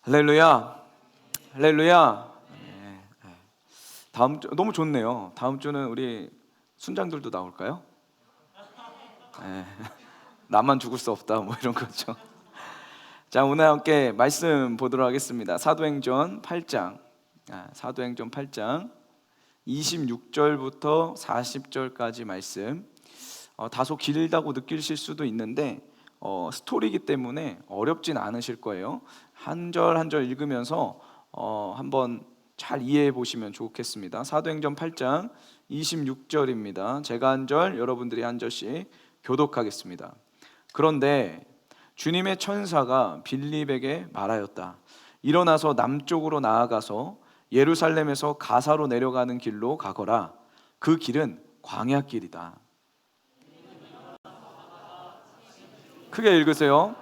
할렐루야, 할렐루야. 다음 주 너무 좋네요. 다음 주는 우리 순장들도 나올까요? 나만 죽을 수 없다, 뭐 이런 거죠. 자, 오늘 함께 말씀 보도록 하겠습니다. 사도행전 8장, 사도행전 8장 26절부터 40절까지 말씀. 다소 길다고 느끼실 수도 있는데 스토리이기 때문에 어렵진 않으실 거예요. 한 절 한 절 읽으면서 한번 잘 이해해 보시면 좋겠습니다. 사도행전 8장 26절입니다. 제가 한 절, 여러분들이 한 절씩 교독하겠습니다. 그런데 주님의 천사가 빌립에게 말하였다. 일어나서 남쪽으로 나아가서 예루살렘에서 가사로 내려가는 길로 가거라. 그 길은 광야길이다. 크게 읽으세요.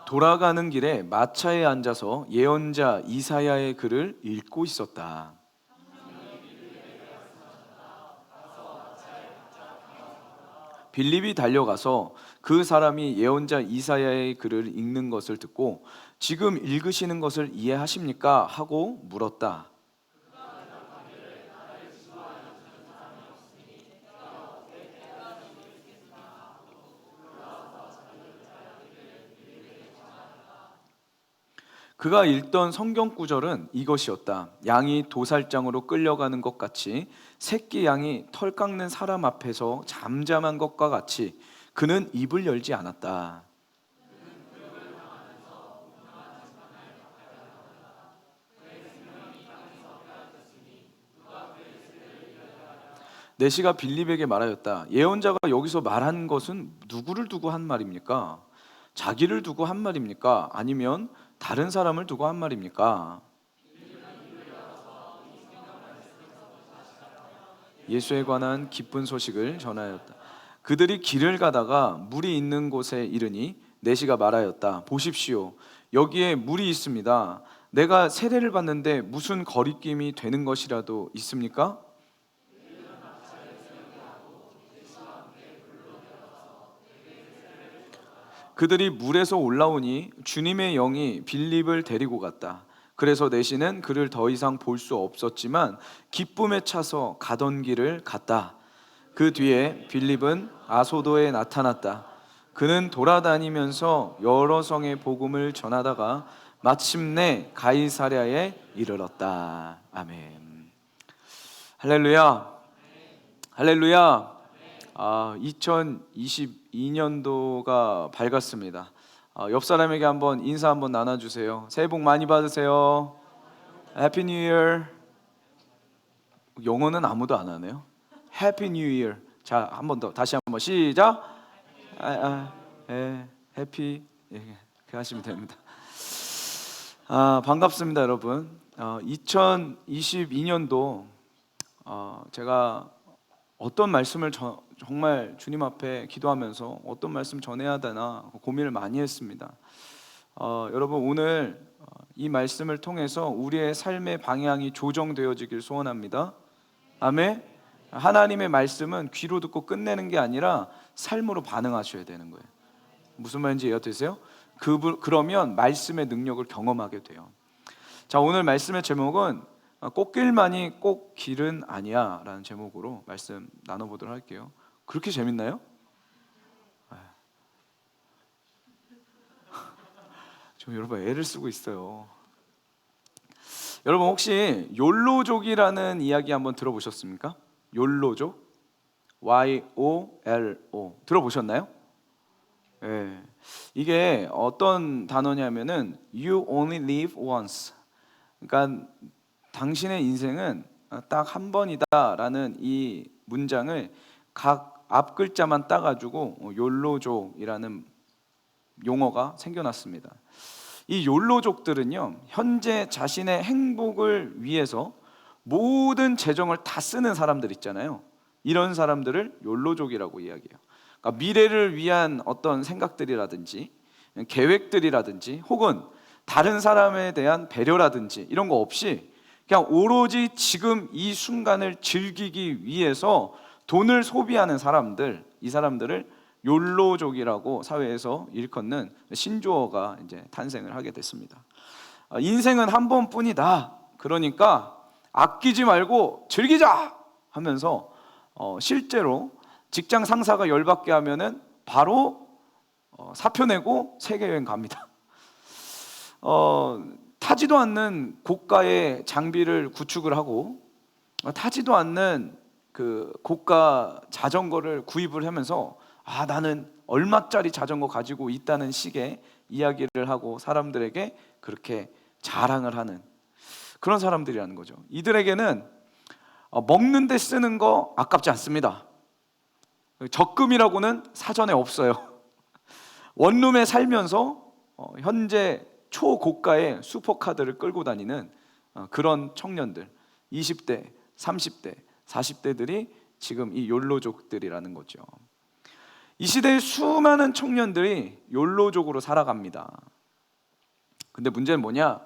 돌아가는 길에 마차에 앉아서 예언자 이사야의 글을 읽고 있었다. 빌립이 달려가서 그 사람이 예언자 이사야의 글을 읽는 것을 듣고 지금 읽으시는 것을 이해하십니까? 하고 물었다. 그가 읽던 성경 구절은 이것이었다. 양이 도살장으로 끌려가는 것 같이 새끼 양이 털 깎는 사람 앞에서 잠잠한 것과 같이 그는 입을 열지 않았다. 내시가 빌립에게 말하였다. 예언자가 여기서 말한 것은 누구를 두고 한 말입니까? 자기를 두고 한 말입니까? 아니면 다른 사람을 두고 한 말입니까? 예수에 관한 기쁜 소식을 전하였다. 그들이 길을 가다가 물이 있는 곳에 이르니 내시가 말하였다. 보십시오. 여기에 물이 있습니다. 내가 세례를 받는데 무슨 거리낌이 되는 것이라도 있습니까? 그들이 물에서 올라오니 주님의 영이 빌립을 데리고 갔다. 그래서 내시는 그를 더 이상 볼 수 없었지만 기쁨에 차서 가던 길을 갔다. 그 뒤에 빌립은 아소도에 나타났다. 그는 돌아다니면서 여러 성의 복음을 전하다가 마침내 가이사랴에 이르렀다. 아멘. 할렐루야. 할렐루야. 2022년도가 밝았습니다. 옆 사람에게 한번 인사 한번 나눠주세요. 새해 복 많이 받으세요. 해피 뉴 이어. 영어는 아무도 안 하네요. 해피 뉴 이어. 자, 한 번 더 다시 한번 시작. 해피. 그렇게 하시면 됩니다. 반갑습니다, 여러분. 2022년도 제가 어떤 말씀을 정말 주님 앞에 기도하면서 어떤 말씀 전해야 되나 고민을 많이 했습니다. 여러분, 오늘 이 말씀을 통해서 우리의 삶의 방향이 조정되어지길 소원합니다. 아멘. 하나님의 말씀은 귀로 듣고 끝내는 게 아니라 삶으로 반응하셔야 되는 거예요. 무슨 말인지 이해되세요? 그러면 말씀의 능력을 경험하게 돼요. 자, 오늘 말씀의 제목은 꽃길만이 꼭 길은 아니야 라는 제목으로 말씀 나눠보도록 할게요. 그렇게 재밌나요? 저 여러분 애를 쓰고 있어요. 여러분 혹시 욜로족이라는 이야기 한번 들어보셨습니까? 욜로족? YOLO 들어보셨나요? 네. 이게 어떤 단어냐면은 You only live once. 그러니까 당신의 인생은 딱 한 번이다라는 이 문장을 각 앞 글자만 따가지고 욜로족이라는 용어가 생겨났습니다. 이 욜로족들은요, 현재 자신의 행복을 위해서 모든 재정을 다 쓰는 사람들 있잖아요. 이런 사람들을 욜로족이라고 이야기해요. 그러니까 미래를 위한 어떤 생각들이라든지 계획들이라든지 혹은 다른 사람에 대한 배려라든지 이런 거 없이 그냥 오로지 지금 이 순간을 즐기기 위해서 돈을 소비하는 사람들, 이 사람들을 욜로족이라고 사회에서 일컫는 신조어가 이제 탄생을 하게 됐습니다. 인생은 한 번뿐이다. 그러니까 아끼지 말고 즐기자 하면서 실제로 직장 상사가 열받게 하면은 바로 사표 내고 세계 여행 갑니다. 타지도 않는 고가의 장비를 구축을 하고 타지도 않는 그 고가 자전거를 구입을 하면서 나는 얼마짜리 자전거 가지고 있다는 식의 이야기를 하고 사람들에게 그렇게 자랑을 하는 그런 사람들이라는 거죠. 이들에게는 먹는 데 쓰는 거 아깝지 않습니다. 적금이라고는 사전에 없어요. 원룸에 살면서 현재 초고가의 슈퍼카들을 끌고 다니는 그런 청년들, 20대, 30대, 40대들이 지금 이 욜로족들이라는 거죠. 이 시대의 수많은 청년들이 욜로족으로 살아갑니다. 근데 문제는 뭐냐?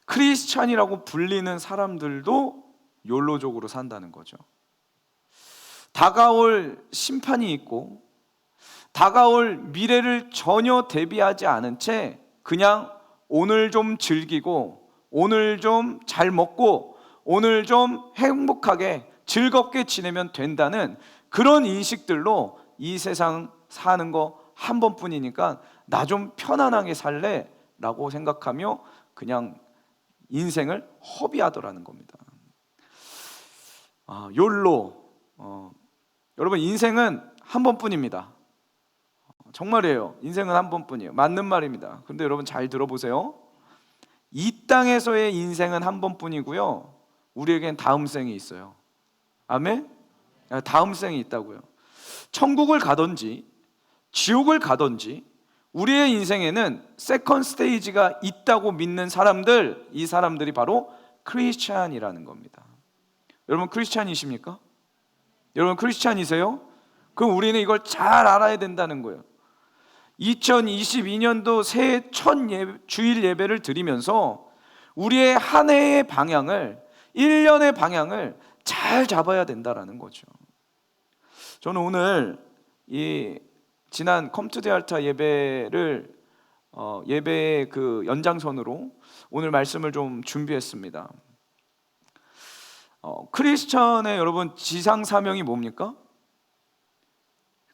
크리스찬이라고 불리는 사람들도 욜로족으로 산다는 거죠. 다가올 심판이 있고 다가올 미래를 전혀 대비하지 않은 채 그냥 오늘 좀 즐기고 오늘 좀 잘 먹고 오늘 좀 행복하게 즐겁게 지내면 된다는 그런 인식들로 이 세상 사는 거 한 번뿐이니까 나 좀 편안하게 살래 라고 생각하며 그냥 인생을 허비하더라는 겁니다. 욜로, 여러분 인생은 한 번뿐입니다. 정말이에요. 인생은 한 번뿐이에요. 맞는 말입니다. 그런데 여러분 잘 들어보세요. 이 땅에서의 인생은 한 번뿐이고요, 우리에겐 다음 생이 있어요. 아멘? 다음 생이 있다고요. 천국을 가든지 지옥을 가든지 우리의 인생에는 세컨 스테이지가 있다고 믿는 사람들, 이 사람들이 바로 크리스찬이라는 겁니다. 여러분 크리스찬이십니까? 여러분 크리스찬이세요? 그럼 우리는 이걸 잘 알아야 된다는 거예요. 2022년도 새해 첫 주일 예배를 드리면서 우리의 한 해의 방향을, 1년의 방향을 잘 잡아야 된다는 거죠. 저는 오늘 이 지난 컴투 알타 예배를 예배의 그 연장선으로 오늘 말씀을 좀 준비했습니다. 크리스천의 여러분 지상 사명이 뭡니까?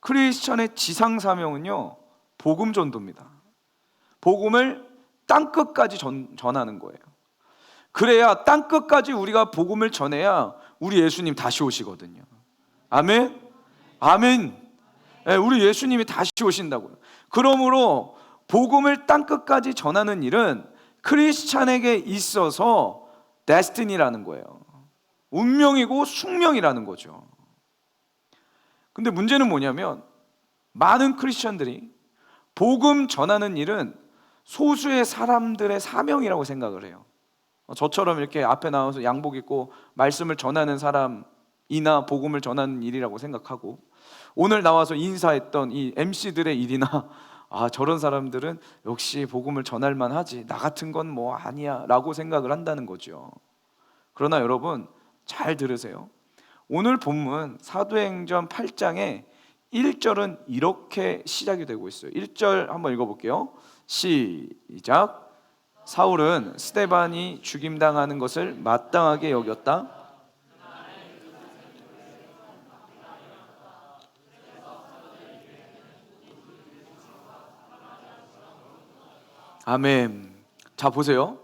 크리스천의 지상 사명은요, 복음 전도입니다. 복음을 땅끝까지 전하는 거예요. 그래야 땅끝까지 우리가 복음을 전해야 우리 예수님 다시 오시거든요. 아멘? 아멘. 우리 예수님이 다시 오신다고요. 그러므로 복음을 땅끝까지 전하는 일은 크리스찬에게 있어서 데스티니라는 거예요. 운명이고 숙명이라는 거죠. 근데 문제는 뭐냐면 많은 크리스찬들이 복음 전하는 일은 소수의 사람들의 사명이라고 생각을 해요. 저처럼 이렇게 앞에 나와서 양복 입고 말씀을 전하는 사람이나 복음을 전하는 일이라고 생각하고, 오늘 나와서 인사했던 이 MC들의 일이나 저런 사람들은 역시 복음을 전할 만하지, 나 같은 건 뭐 아니야 라고 생각을 한다는 거죠. 그러나 여러분 잘 들으세요. 오늘 본문 사도행전 8장의 1절은 이렇게 시작이 되고 있어요. 1절 한번 읽어볼게요. 시작. 사울은 스데반이 죽임당하는 것을 마땅하게 여겼다. 아멘. 자 보세요.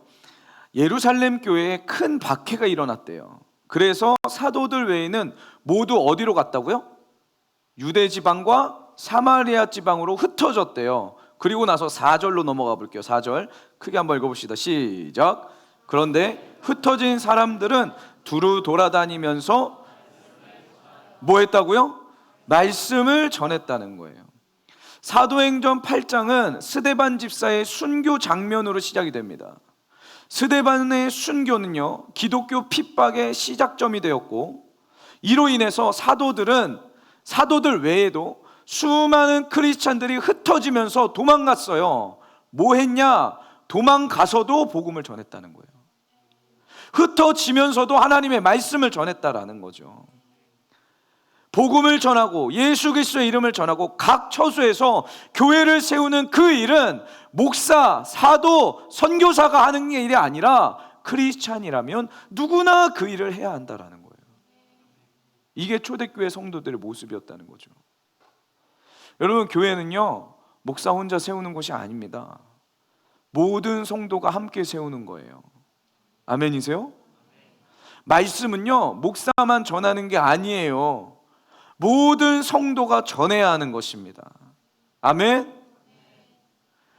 예루살렘 교회에 큰 박해가 일어났대요. 그래서 사도들 외에는 모두 어디로 갔다고요? 유대 지방과 사마리아 지방으로 흩어졌대요. 그리고 나서 4절로 넘어가 볼게요. 4절 크게 한번 읽어봅시다. 시작. 그런데 흩어진 사람들은 두루 돌아다니면서 뭐 했다고요? 말씀을 전했다는 거예요. 사도행전 8장은 스데반 집사의 순교 장면으로 시작이 됩니다. 스데반의 순교는요, 기독교 핍박의 시작점이 되었고, 이로 인해서 사도들 외에도 수많은 크리스찬들이 흩어지면서 도망갔어요. 뭐 했냐? 도망가서도 복음을 전했다는 거예요. 흩어지면서도 하나님의 말씀을 전했다라는 거죠. 복음을 전하고 예수 그리스도의 이름을 전하고 각 처소에서 교회를 세우는 그 일은 목사, 사도, 선교사가 하는 일이 아니라 크리스찬이라면 누구나 그 일을 해야 한다라는 거예요. 이게 초대교회 성도들의 모습이었다는 거죠. 여러분, 교회는요 목사 혼자 세우는 곳이 아닙니다. 모든 성도가 함께 세우는 거예요. 아멘이세요? 말씀은요 목사만 전하는 게 아니에요. 모든 성도가 전해야 하는 것입니다. 아멘.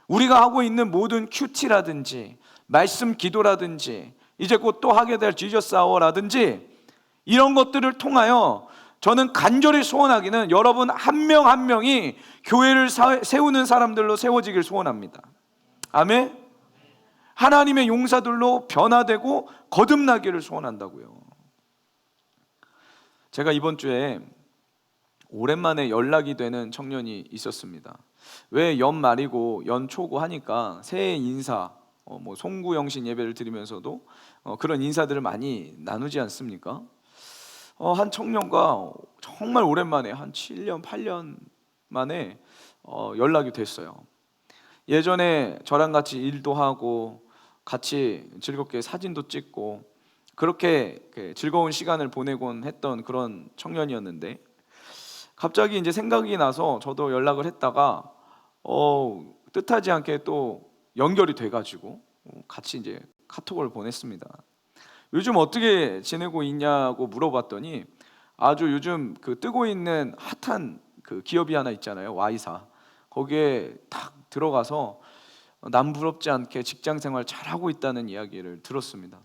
우리가 하고 있는 모든 큐티라든지 말씀 기도라든지 이제 곧 또 하게 될 지저스 아워라든지 이런 것들을 통하여 저는 간절히 소원하기는 여러분 한 명 한 명이 교회를 세우는 사람들로 세워지길 소원합니다. 아멘. 하나님의 용사들로 변화되고 거듭나기를 소원한다고요. 제가 이번 주에 오랜만에 연락이 되는 청년이 있었습니다. 왜 연말이고 연초고 하니까 새해 인사, 송구영신 예배를 드리면서도 그런 인사들을 많이 나누지 않습니까? 한 청년과 정말 오랜만에 한 7년, 8년 만에 연락이 됐어요. 예전에 저랑 같이 일도 하고 같이 즐겁게 사진도 찍고 그렇게 즐거운 시간을 보내곤 했던 그런 청년이었는데 갑자기 이제 생각이 나서 저도 연락을 했다가 뜻하지 않게 또 연결이 돼가지고 같이 이제 카톡을 보냈습니다. 요즘 어떻게 지내고 있냐고 물어봤더니 아주 요즘 그 뜨고 있는 핫한 그 기업이 하나 있잖아요. Y사. 거기에 딱 들어가서 남 부럽지 않게 직장 생활 잘하고 있다는 이야기를 들었습니다.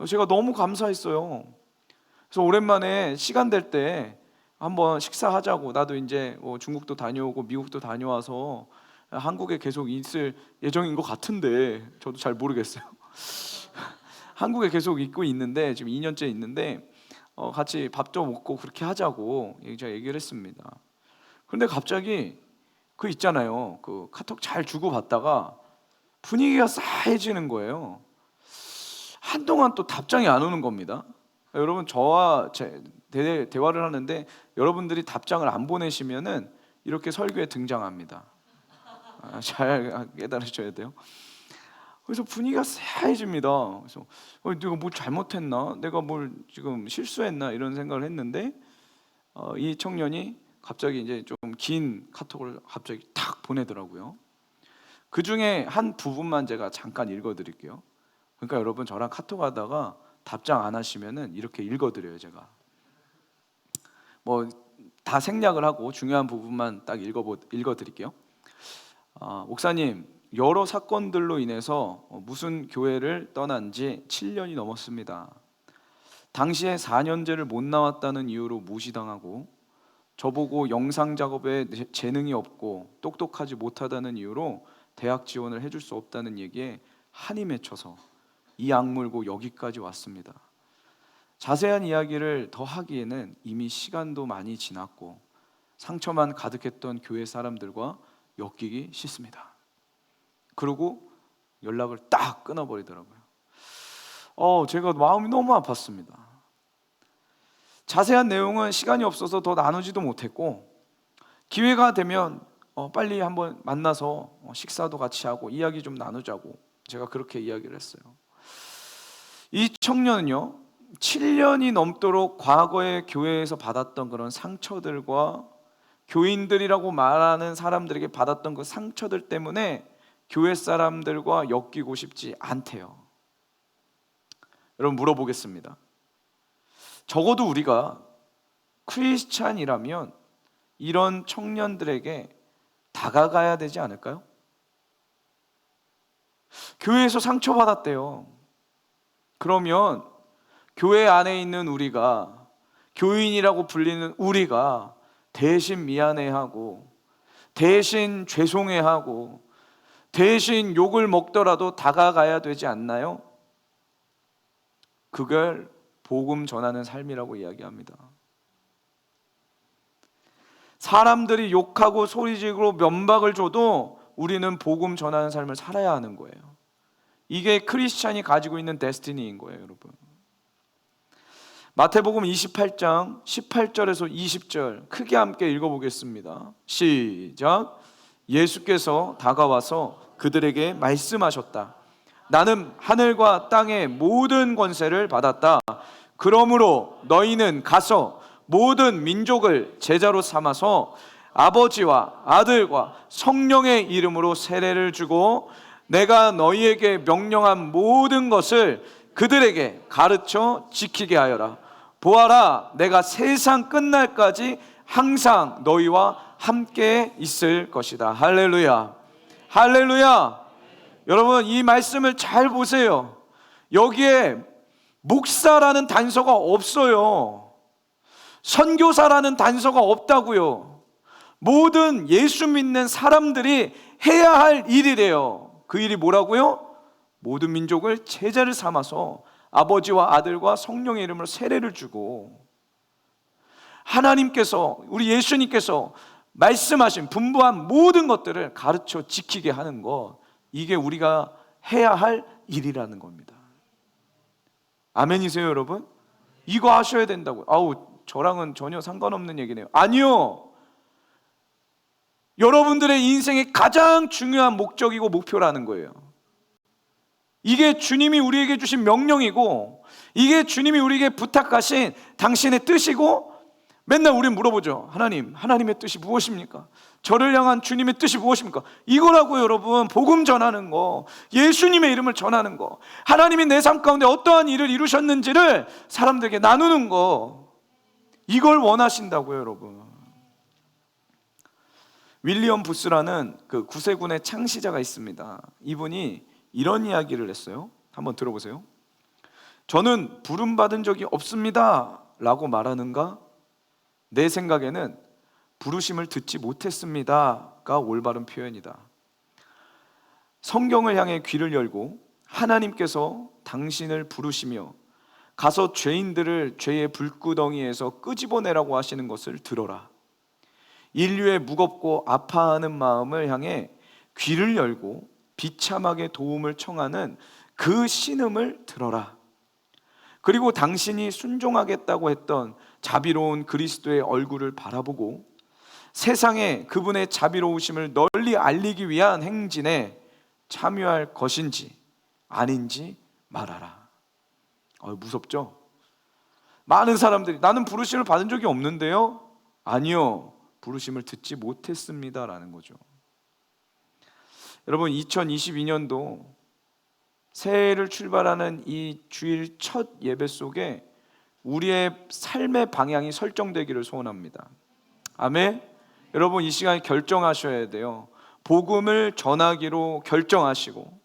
제가 너무 감사했어요. 그래서 오랜만에 시간 될 때 한번 식사하자고, 나도 이제 중국도 다녀오고 미국도 다녀와서 한국에 계속 있을 예정인 것 같은데 저도 잘 모르겠어요. 한국에 계속 있고 있는데 지금 2년째 있는데 같이 밥도 먹고 그렇게 하자고 제가 얘기를 했습니다. 그런데 갑자기 그 있잖아요, 그 카톡 잘 주고받다가 분위기가 싸해지는 거예요. 한동안 또 답장이 안 오는 겁니다. 여러분, 저와 대화를 하는데 여러분들이 답장을 안 보내시면은 이렇게 설교에 등장합니다. 잘 깨달으셔야 돼요. 그래서 분위기가 싸해집니다. 그래서 내가 뭘 잘못했나? 내가 뭘 지금 실수했나? 이런 생각을 했는데 이 청년이 갑자기 이제 좀 긴 카톡을 갑자기 탁 보내더라고요. 그 중에 한 부분만 제가 잠깐 읽어드릴게요. 그러니까 여러분, 저랑 카톡하다가 답장 안 하시면은 이렇게 읽어드려요. 제가 다 생략을 하고 중요한 부분만 딱 읽어드릴게요. 목사님, 여러 사건들로 인해서 무슨 교회를 떠난 지 7년이 넘었습니다. 당시에 4년제를 못 나왔다는 이유로 무시당하고 저보고 영상 작업에 재능이 없고 똑똑하지 못하다는 이유로 대학 지원을 해줄 수 없다는 얘기에 한이 맺혀서 이 악물고 여기까지 왔습니다. 자세한 이야기를 더 하기에는 이미 시간도 많이 지났고 상처만 가득했던 교회 사람들과 엮이기 싫습니다. 그러고 연락을 딱 끊어버리더라고요. 제가 마음이 너무 아팠습니다. 자세한 내용은 시간이 없어서 더 나누지도 못했고 기회가 되면 빨리 한번 만나서 식사도 같이 하고 이야기 좀 나누자고 제가 그렇게 이야기를 했어요. 이 청년은요 7년이 넘도록 과거에 교회에서 받았던 그런 상처들과 교인들이라고 말하는 사람들에게 받았던 그 상처들 때문에 교회 사람들과 엮이고 싶지 않대요. 여러분, 물어보겠습니다. 적어도 우리가 크리스찬이라면 이런 청년들에게 다가가야 되지 않을까요? 교회에서 상처받았대요. 그러면 교회 안에 있는 우리가, 교인이라고 불리는 우리가 대신 미안해하고 대신 죄송해하고 대신 욕을 먹더라도 다가가야 되지 않나요? 그걸 복음 전하는 삶이라고 이야기합니다. 사람들이 욕하고 소리지르고 면박을 줘도 우리는 복음 전하는 삶을 살아야 하는 거예요. 이게 크리스찬이 가지고 있는 데스티니인 거예요, 여러분. 마태복음 28장 18절에서 20절 크게 함께 읽어보겠습니다. 시작. 예수께서 다가와서 그들에게 말씀하셨다. 나는 하늘과 땅의 모든 권세를 받았다. 그러므로 너희는 가서 모든 민족을 제자로 삼아서 아버지와 아들과 성령의 이름으로 세례를 주고 내가 너희에게 명령한 모든 것을 그들에게 가르쳐 지키게 하여라. 보아라, 내가 세상 끝날까지 항상 너희와 함께 있을 것이다. 할렐루야, 할렐루야. 여러분, 이 말씀을 잘 보세요. 여기에 목사라는 단서가 없어요. 선교사라는 단서가 없다고요. 모든 예수 믿는 사람들이 해야 할 일이래요. 그 일이 뭐라고요? 모든 민족을 제자를 삼아서 아버지와 아들과 성령의 이름으로 세례를 주고, 하나님께서, 우리 예수님께서 말씀하신 분부한 모든 것들을 가르쳐 지키게 하는 것, 이게 우리가 해야 할 일이라는 겁니다. 아멘이세요, 여러분? 이거 하셔야 된다고요. 아우, 저랑은 전혀 상관없는 얘기네요. 아니요, 여러분들의 인생의 가장 중요한 목적이고 목표라는 거예요. 이게 주님이 우리에게 주신 명령이고, 이게 주님이 우리에게 부탁하신 당신의 뜻이고, 맨날 우리는 물어보죠. 하나님, 하나님의 뜻이 무엇입니까? 저를 향한 주님의 뜻이 무엇입니까? 이거라고요, 여러분. 복음 전하는 거, 예수님의 이름을 전하는 거, 하나님이 내 삶 가운데 어떠한 일을 이루셨는지를 사람들에게 나누는 거, 이걸 원하신다고요, 여러분. 윌리엄 부스라는 그 구세군의 창시자가 있습니다. 이분이 이런 이야기를 했어요. 한번 들어보세요. 저는 부름받은 적이 없습니다 라고 말하는가? 내 생각에는 부르심을 듣지 못했습니다가 올바른 표현이다. 성경을 향해 귀를 열고 하나님께서 당신을 부르시며 가서 죄인들을 죄의 불구덩이에서 끄집어내라고 하시는 것을 들어라. 인류의 무겁고 아파하는 마음을 향해 귀를 열고 비참하게 도움을 청하는 그 신음을 들어라. 그리고 당신이 순종하겠다고 했던 자비로운 그리스도의 얼굴을 바라보고 세상에 그분의 자비로우심을 널리 알리기 위한 행진에 참여할 것인지 아닌지 말하라. 무섭죠? 많은 사람들이 나는 부르심을 받은 적이 없는데요. 아니요, 부르심을 듣지 못했습니다라는 거죠. 여러분, 2022년도 새해를 출발하는 이 주일 첫 예배 속에 우리의 삶의 방향이 설정되기를 소원합니다. 아멘. 여러분, 이 시간에 결정하셔야 돼요. 복음을 전하기로 결정하시고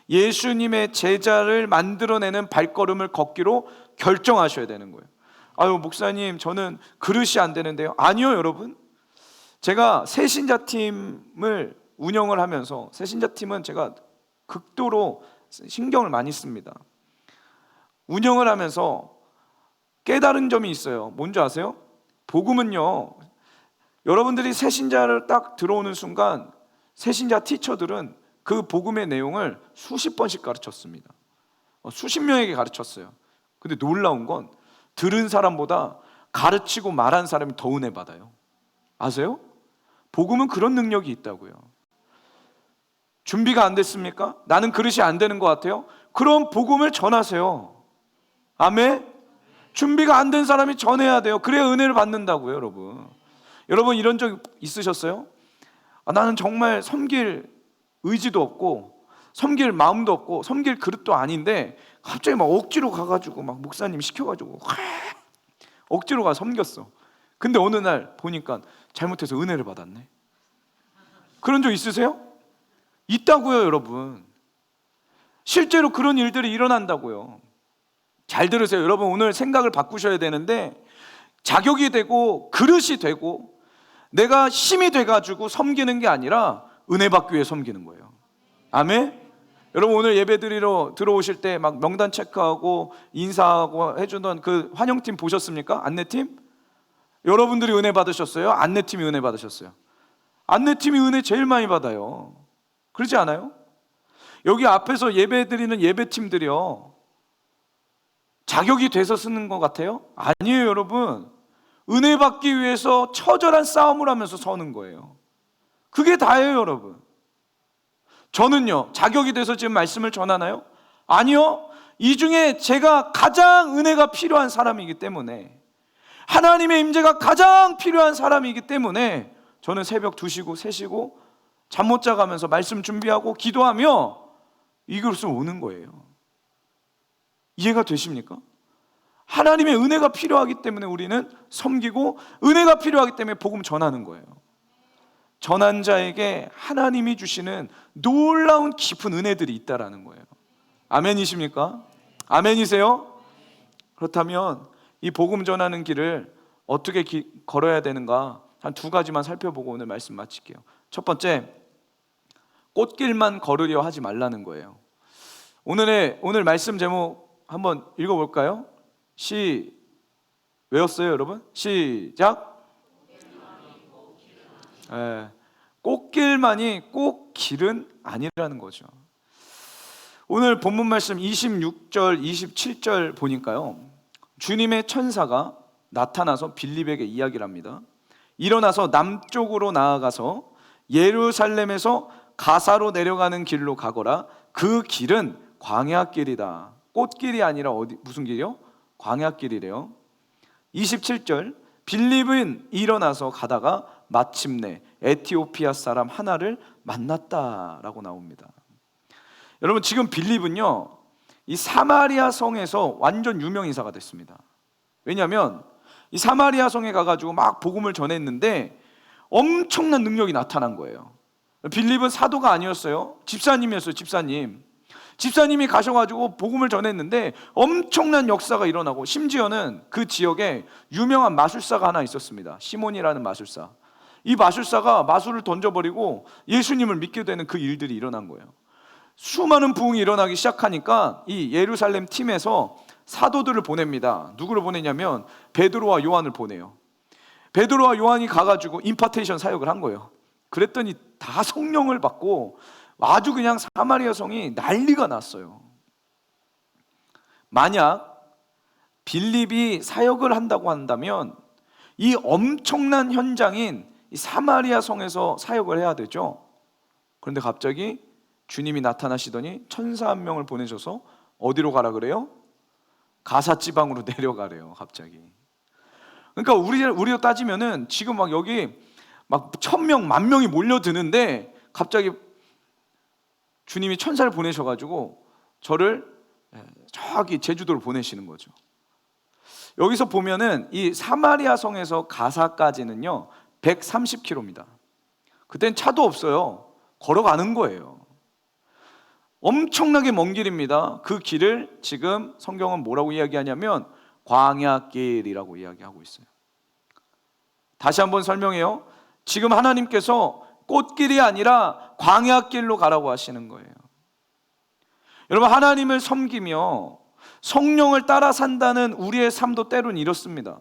예수님의 제자를 만들어내는 발걸음을 걷기로 결정하셔야 되는 거예요. 아유, 목사님, 저는 그릇이 안 되는데요. 아니요, 여러분. 제가 새신자팀을 운영을 하면서, 새신자팀은 제가 극도로 신경을 많이 씁니다. 운영을 하면서 깨달은 점이 있어요. 뭔지 아세요? 복음은요, 여러분들이 새신자를 딱 들어오는 순간 새신자 티처들은 그 복음의 내용을 수십 번씩 가르쳤습니다. 수십 명에게 가르쳤어요. 근데 놀라운 건 들은 사람보다 가르치고 말한 사람이 더 은혜 받아요. 아세요? 복음은 그런 능력이 있다고요. 준비가 안 됐습니까? 나는 그릇이 안 되는 것 같아요? 그럼 복음을 전하세요. 아멘? 준비가 안 된 사람이 전해야 돼요. 그래야 은혜를 받는다고요, 여러분. 여러분, 이런 적 있으셨어요? 나는 정말 섬길 의지도 없고 섬길 마음도 없고 섬길 그릇도 아닌데 갑자기 막 억지로 가가지고 막 목사님 시켜가지고 억지로 가 섬겼어. 근데 어느 날 보니까 잘못해서 은혜를 받았네. 그런 적 있으세요? 있다고요, 여러분. 실제로 그런 일들이 일어난다고요. 잘 들으세요. 여러분, 오늘 생각을 바꾸셔야 되는데, 자격이 되고 그릇이 되고 내가 힘이 돼가지고 섬기는 게 아니라 은혜 받기 위해 섬기는 거예요. 아멘? 여러분, 오늘 예배 드리러 들어오실 때 막 명단 체크하고 인사하고 해주던 그 환영팀 보셨습니까? 안내팀? 여러분들이 은혜 받으셨어요? 안내팀이 은혜 받으셨어요? 안내팀이 은혜 제일 많이 받아요. 그렇지 않아요? 여기 앞에서 예배 드리는 예배팀들이요, 자격이 돼서 쓰는 것 같아요? 아니에요, 여러분. 은혜 받기 위해서 처절한 싸움을 하면서 서는 거예요. 그게 다예요, 여러분. 저는요, 자격이 돼서 지금 말씀을 전하나요? 아니요. 이 중에 제가 가장 은혜가 필요한 사람이기 때문에, 하나님의 임재가 가장 필요한 사람이기 때문에 저는 새벽 2시고 3시고 잠 못 자가면서 말씀 준비하고 기도하며 이곳으로 오는 거예요. 이해가 되십니까? 하나님의 은혜가 필요하기 때문에 우리는 섬기고, 은혜가 필요하기 때문에 복음 전하는 거예요. 전한 자에게 하나님이 주시는 놀라운 깊은 은혜들이 있다라는 거예요. 아멘이십니까? 아멘이세요? 그렇다면 이 복음 전하는 길을 어떻게 걸어야 되는가, 한 2가지만 살펴보고 오늘 말씀 마칠게요. 첫 번째, 꽃길만 걸으려 하지 말라는 거예요. 오늘 말씀 제목 한번 읽어볼까요? 외웠어요, 여러분? 시작. 꽃길만이 꼭 길은 아니라는 거죠. 오늘 본문 말씀 26절, 27절 보니까요, 주님의 천사가 나타나서 빌립에게 이야기를 합니다. 일어나서 남쪽으로 나아가서 예루살렘에서 가사로 내려가는 길로 가거라. 그 길은 광야길이다. 꽃길이 아니라 무슨 길이요? 광야길이래요. 27절, 빌립은 일어나서 가다가 마침내 에티오피아 사람 하나를 만났다라고 나옵니다. 여러분, 지금 빌립은요, 이 사마리아 성에서 완전 유명 인사가 됐습니다. 왜냐하면 이 사마리아 성에 가가지고 막 복음을 전했는데 엄청난 능력이 나타난 거예요. 빌립은 사도가 아니었어요. 집사님이었어요. 집사님이 가셔가지고 복음을 전했는데 엄청난 역사가 일어나고, 심지어는 그 지역에 유명한 마술사가 하나 있었습니다. 시몬이라는 마술사. 이 마술사가 마술을 던져버리고 예수님을 믿게 되는 그 일들이 일어난 거예요. 수많은 부흥이 일어나기 시작하니까 이 예루살렘 팀에서 사도들을 보냅니다. 누구를 보내냐면 베드로와 요한을 보내요. 베드로와 요한이 가가지고 임파테이션 사역을 한 거예요. 그랬더니 다 성령을 받고 아주 그냥 사마리아 성이 난리가 났어요. 만약 빌립이 사역을 한다고 한다면 이 엄청난 현장인 이 사마리아 성에서 사역을 해야 되죠. 그런데 갑자기 주님이 나타나시더니 천사 한 명을 보내셔서 어디로 가라 그래요? 가사 지방으로 내려가래요, 갑자기. 그러니까 우리로 따지면은 지금 막 여기 막 1000명, 10,000명이 몰려드는데 갑자기 주님이 천사를 보내셔가지고 저를 저기 제주도로 보내시는 거죠. 여기서 보면은 이 사마리아 성에서 가사까지는요 130km입니다. 그땐 차도 없어요. 걸어가는 거예요. 엄청나게 먼 길입니다. 그 길을 지금 성경은 뭐라고 이야기하냐면 광야길이라고 이야기하고 있어요. 다시 한번 설명해요. 지금 하나님께서 꽃길이 아니라 광야길로 가라고 하시는 거예요. 여러분, 하나님을 섬기며 성령을 따라 산다는 우리의 삶도 때론 이렇습니다.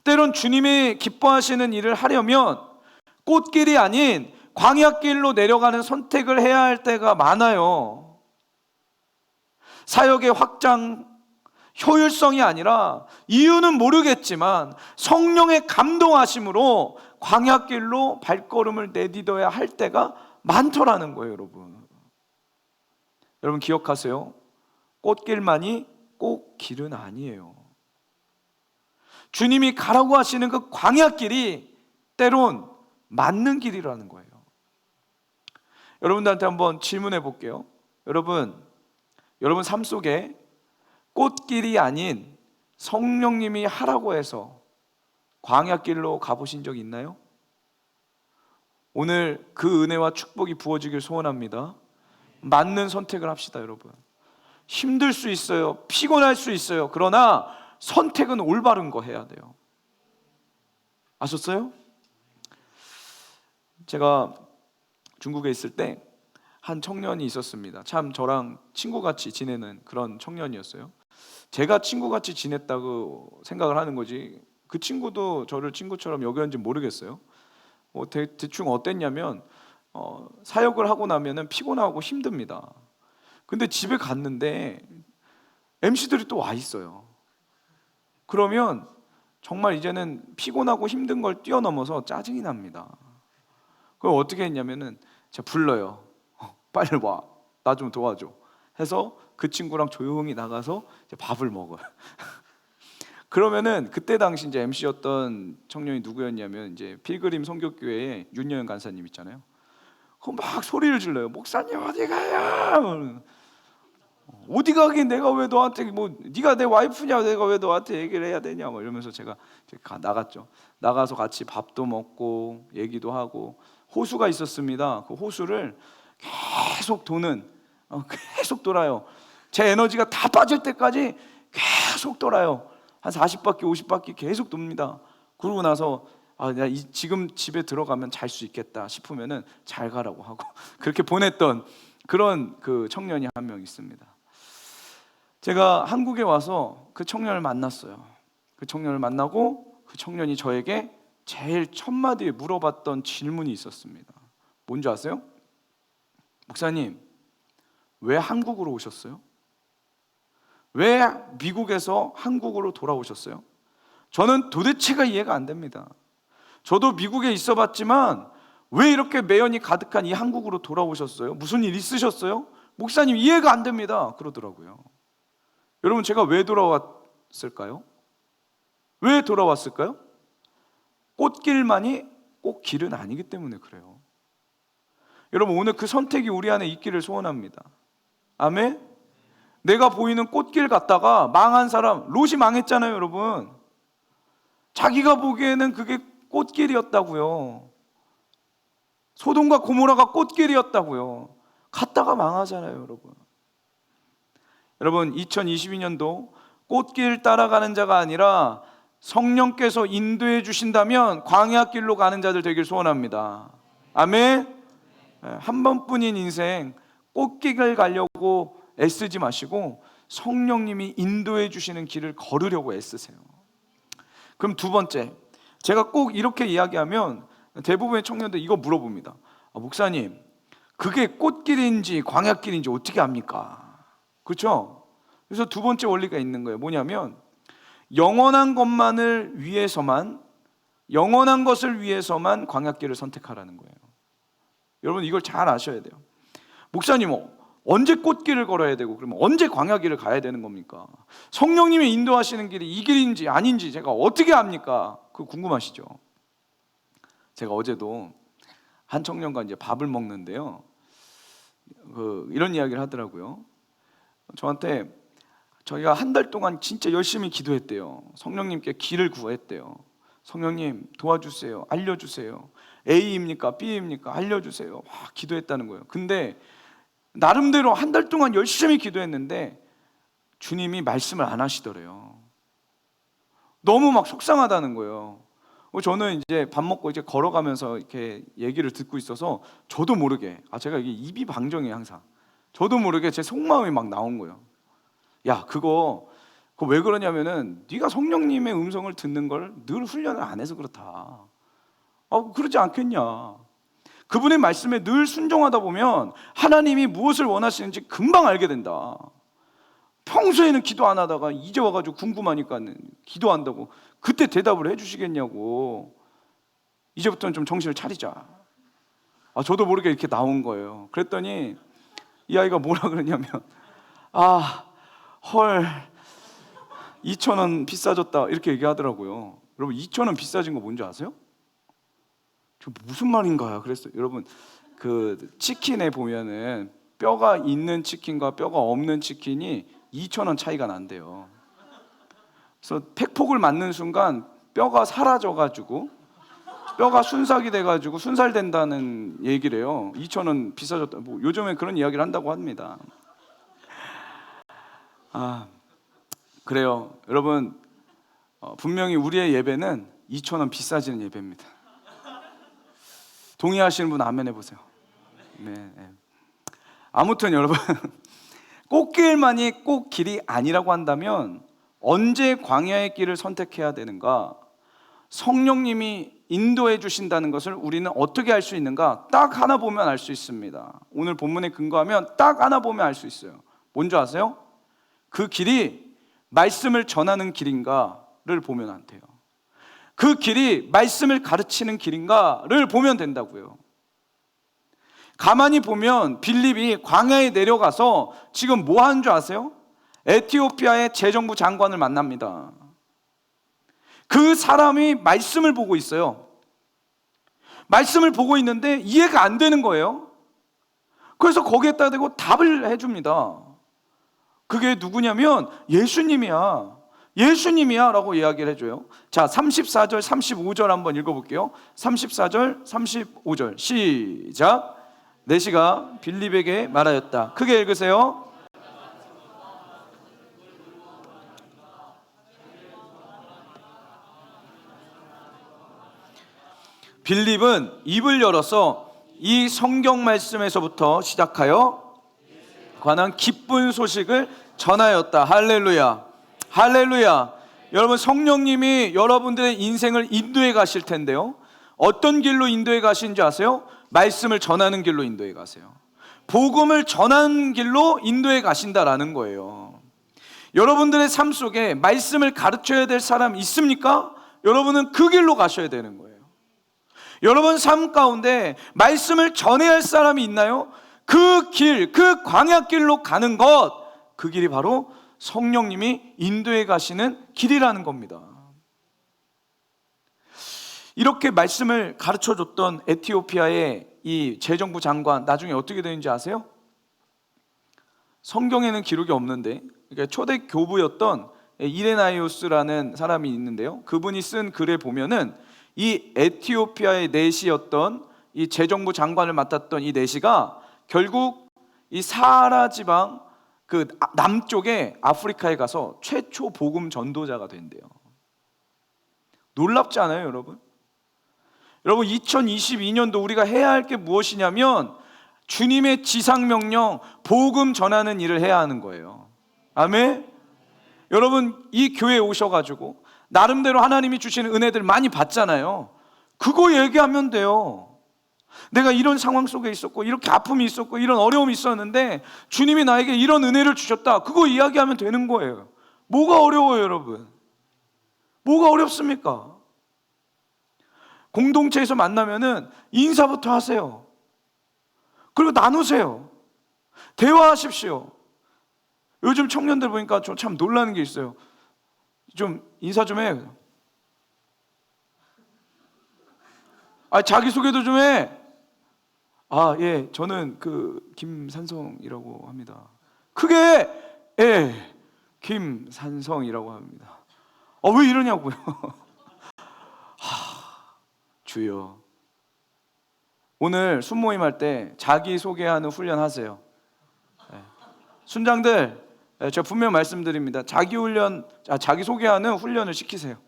때론 주님이 기뻐하시는 일을 하려면 꽃길이 아닌 광야길로 내려가는 선택을 해야 할 때가 많아요. 사역의 확장, 효율성이 아니라, 이유는 모르겠지만 성령의 감동하심으로 광야길로 발걸음을 내디뎌야 할 때가 많더라는 거예요, 여러분. 여러분 기억하세요. 꽃길만이 꼭 길은 아니에요. 주님이 가라고 하시는 그 광야길이 때론 맞는 길이라는 거예요. 여러분들한테 한번 질문해 볼게요. 여러분 삶 속에 꽃길이 아닌 성령님이 하라고 해서 광야길로 가보신 적 있나요? 오늘 그 은혜와 축복이 부어지길 소원합니다. 맞는 선택을 합시다, 여러분. 힘들 수 있어요. 피곤할 수 있어요. 그러나 선택은 올바른 거 해야 돼요. 아셨어요? 제가 중국에 있을 때 한 청년이 있었습니다. 참 저랑 친구같이 지내는 그런 청년이었어요. 제가 친구같이 지냈다고 생각을 하는 거지 그 친구도 저를 친구처럼 여겼는지 모르겠어요. 대충 어땠냐면 사역을 하고 나면은 피곤하고 힘듭니다. 근데 집에 갔는데 MC들이 또 와 있어요. 그러면 정말 이제는 피곤하고 힘든 걸 뛰어넘어서 짜증이 납니다. 그럼 어떻게 했냐면은 제가 불러요. 빨리 와, 나 좀 도와줘 해서 그 친구랑 조용히 나가서 이제 밥을 먹어요. 그러면은 그때 당시 이제 MC였던 청년이 누구였냐면 이제 필그림 선교교회의 윤여은 간사님 있잖아요. 그 막 소리를 질러요. 목사님 어디 가요? 어디 가긴, 내가 왜 너한테, 뭐 네가 내 와이프냐, 내가 왜 너한테 얘기를 해야 되냐, 뭐 이러면서 제가 나갔죠. 나가서 같이 밥도 먹고 얘기도 하고, 호수가 있었습니다. 그 호수를 계속 계속 돌아요. 제 에너지가 다 빠질 때까지 계속 돌아요. 한 40바퀴 50바퀴 계속 돕니다. 그러고 나서 내가 지금 집에 들어가면 잘 수 있겠다 싶으면은 잘 가라고 하고 그렇게 보냈던 그런 그 청년이 한 명 있습니다. 제가 한국에 와서 그 청년을 만났어요. 그 청년을 만나고 그 청년이 저에게 제일 첫 마디에 물어봤던 질문이 있었습니다. 뭔지 아세요? 목사님, 왜 한국으로 오셨어요? 왜 미국에서 한국으로 돌아오셨어요? 저는 도대체가 이해가 안 됩니다. 저도 미국에 있어 봤지만 왜 이렇게 매연이 가득한 이 한국으로 돌아오셨어요? 무슨 일 있으셨어요? 목사님, 이해가 안 됩니다. 그러더라고요. 여러분, 제가 왜 돌아왔을까요? 왜 돌아왔을까요? 꽃길만이 꼭 길은 아니기 때문에 그래요. 여러분, 오늘 그 선택이 우리 안에 있기를 소원합니다. 아멘? 내가 보이는 꽃길 갔다가 망한 사람, 롯이 망했잖아요, 여러분. 자기가 보기에는 그게 꽃길이었다고요. 소돔과 고모라가 꽃길이었다고요. 갔다가 망하잖아요, 여러분. 여러분, 2022년도 꽃길 따라가는 자가 아니라 성령께서 인도해 주신다면 광야길로 가는 자들 되길 소원합니다. 아멘. 한 번뿐인 인생 꽃길을 가려고 애쓰지 마시고 성령님이 인도해 주시는 길을 걸으려고 애쓰세요. 그럼 두 번째, 제가 꼭 이렇게 이야기하면 대부분의 청년들 이거 물어봅니다. 목사님, 그게 꽃길인지 광야길인지 어떻게 압니까? 그렇죠? 그래서 두 번째 원리가 있는 거예요. 뭐냐면 영원한 것을 위해서만 광야길을 선택하라는 거예요. 여러분, 이걸 잘 아셔야 돼요. 목사님, 언제 꽃길을 걸어야 되고 그러면 언제 광야길을 가야 되는 겁니까? 성령님이 인도하시는 길이 이 길인지 아닌지 제가 어떻게 압니까? 그거 궁금하시죠? 제가 어제도 한 청년과 이제 밥을 먹는데요, 이런 이야기를 하더라고요. 저한테 저희가 한 달 동안 진짜 열심히 기도했대요. 성령님께 길을 구했대요. 성령님 도와주세요, 알려주세요. A입니까 B입니까 알려주세요. 막 기도했다는 거예요. 근데 나름대로 한 달 동안 열심히 기도했는데 주님이 말씀을 안 하시더래요. 너무 막 속상하다는 거예요. 저는 이제 밥 먹고 이제 걸어가면서 이렇게 얘기를 듣고 있어서 저도 모르게, 제가 이게 입이 방정이에요 항상. 저도 모르게 제 속마음이 막 나온 거예요. 야, 그거 왜 그러냐면은 네가 성령님의 음성을 듣는 걸 늘 훈련을 안 해서 그렇다. 그러지 않겠냐. 그분의 말씀에 늘 순종하다 보면 하나님이 무엇을 원하시는지 금방 알게 된다. 평소에는 기도 안 하다가 이제 와가지고 궁금하니까 기도한다고 그때 대답을 해주시겠냐고. 이제부터는 좀 정신을 차리자. 저도 모르게 이렇게 나온 거예요. 그랬더니 이 아이가 뭐라 그러냐면 헐 2,000원 비싸졌다 이렇게 얘기하더라고요. 여러분, 2,000원 비싸진 거 뭔지 아세요? 저 무슨 말인가요? 그랬어요. 여러분, 그 치킨에 보면은 뼈가 있는 치킨과 뼈가 없는 치킨이 2,000원 차이가 난대요. 그래서 팩폭을 맞는 순간 뼈가 사라져가지고 뼈가 순삭이 돼가지고 순살된다는 얘기를 해요. 2,000원 비싸졌다. 요즘에 그런 이야기를 한다고 합니다. 그래요. 여러분, 분명히 우리의 예배는 2,000원 비싸지는 예배입니다. 동의하시는 분 아멘 해보세요. 네. 아무튼 여러분, 꽃길만이 꼭 길이 아니라고 한다면 언제 광야의 길을 선택해야 되는가? 성령님이 인도해 주신다는 것을 우리는 어떻게 알 수 있는가? 딱 하나 보면 알 수 있습니다. 오늘 본문에 근거하면 딱 하나 보면 알 수 있어요. 뭔지 아세요? 그 길이 말씀을 전하는 길인가를 보면 안 돼요. 그 길이 말씀을 가르치는 길인가를 보면 된다고요. 가만히 보면 빌립이 광야에 내려가서 지금 뭐 하는 줄 아세요? 에티오피아의 재정부 장관을 만납니다. 그 사람이 말씀을 보고 있어요. 말씀을 보고 있는데 이해가 안 되는 거예요. 그래서 거기에다 대고 답을 해줍니다. 그게 누구냐면 예수님이야. 예수님이야 라고 이야기를 해줘요. 자, 34절 35절 한번 읽어볼게요. 34절 35절 시작. 내시가 빌립에게 말하였다. 크게 읽으세요. 빌립은 입을 열어서 이 성경 말씀에서부터 시작하여 관한 기쁜 소식을 전하였다. 할렐루야. 할렐루야. 여러분, 성령님이 여러분들의 인생을 인도해 가실 텐데요, 어떤 길로 인도해 가시는지 아세요? 말씀을 전하는 길로 인도해 가세요. 복음을 전하는 길로 인도해 가신다라는 거예요. 여러분들의 삶 속에 말씀을 가르쳐야 될 사람 있습니까? 여러분은 그 길로 가셔야 되는 거예요. 여러분 삶 가운데 말씀을 전해야 할 사람이 있나요? 그 길, 그 광야길로 가는 것, 그 길이 바로 성령님이 인도해 가시는 길이라는 겁니다. 이렇게 말씀을 가르쳐줬던 에티오피아의 이 재정부 장관, 나중에 어떻게 되는지 아세요? 성경에는 기록이 없는데, 그러니까 초대 교부였던 이레나이오스라는 사람이 있는데요, 그분이 쓴 글에 보면은 이 에티오피아의 내시였던 이 재정부 장관을 맡았던 이 내시가 결국 이 사하라 지방 그 남쪽에 아프리카에 가서 최초 복음 전도자가 된대요. 놀랍지 않아요, 여러분? 여러분, 2022년도 우리가 해야 할 게 무엇이냐면 주님의 지상명령, 복음 전하는 일을 해야 하는 거예요. 아멘? 여러분, 이 교회에 오셔가지고 나름대로 하나님이 주시는 은혜들 많이 받잖아요. 그거 얘기하면 돼요. 내가 이런 상황 속에 있었고, 이렇게 아픔이 있었고, 이런 어려움이 있었는데 주님이 나에게 이런 은혜를 주셨다. 그거 이야기하면 되는 거예요. 뭐가 어려워요, 여러분? 뭐가 어렵습니까? 공동체에서 만나면은 인사부터 하세요. 그리고 나누세요. 대화하십시오. 요즘 청년들 보니까 좀 참 놀라는 게 있어요. 좀 인사 좀 해. 자기소개도 좀 해. 예, 저는 김산성이라고 합니다. 크게, 예, 김산성이라고 합니다. 왜 이러냐고요. 주여, 오늘 순모임 할 때 자기소개하는 훈련 하세요. 순장들, 제가 분명 말씀드립니다. 자기소개하는 훈련을 시키세요.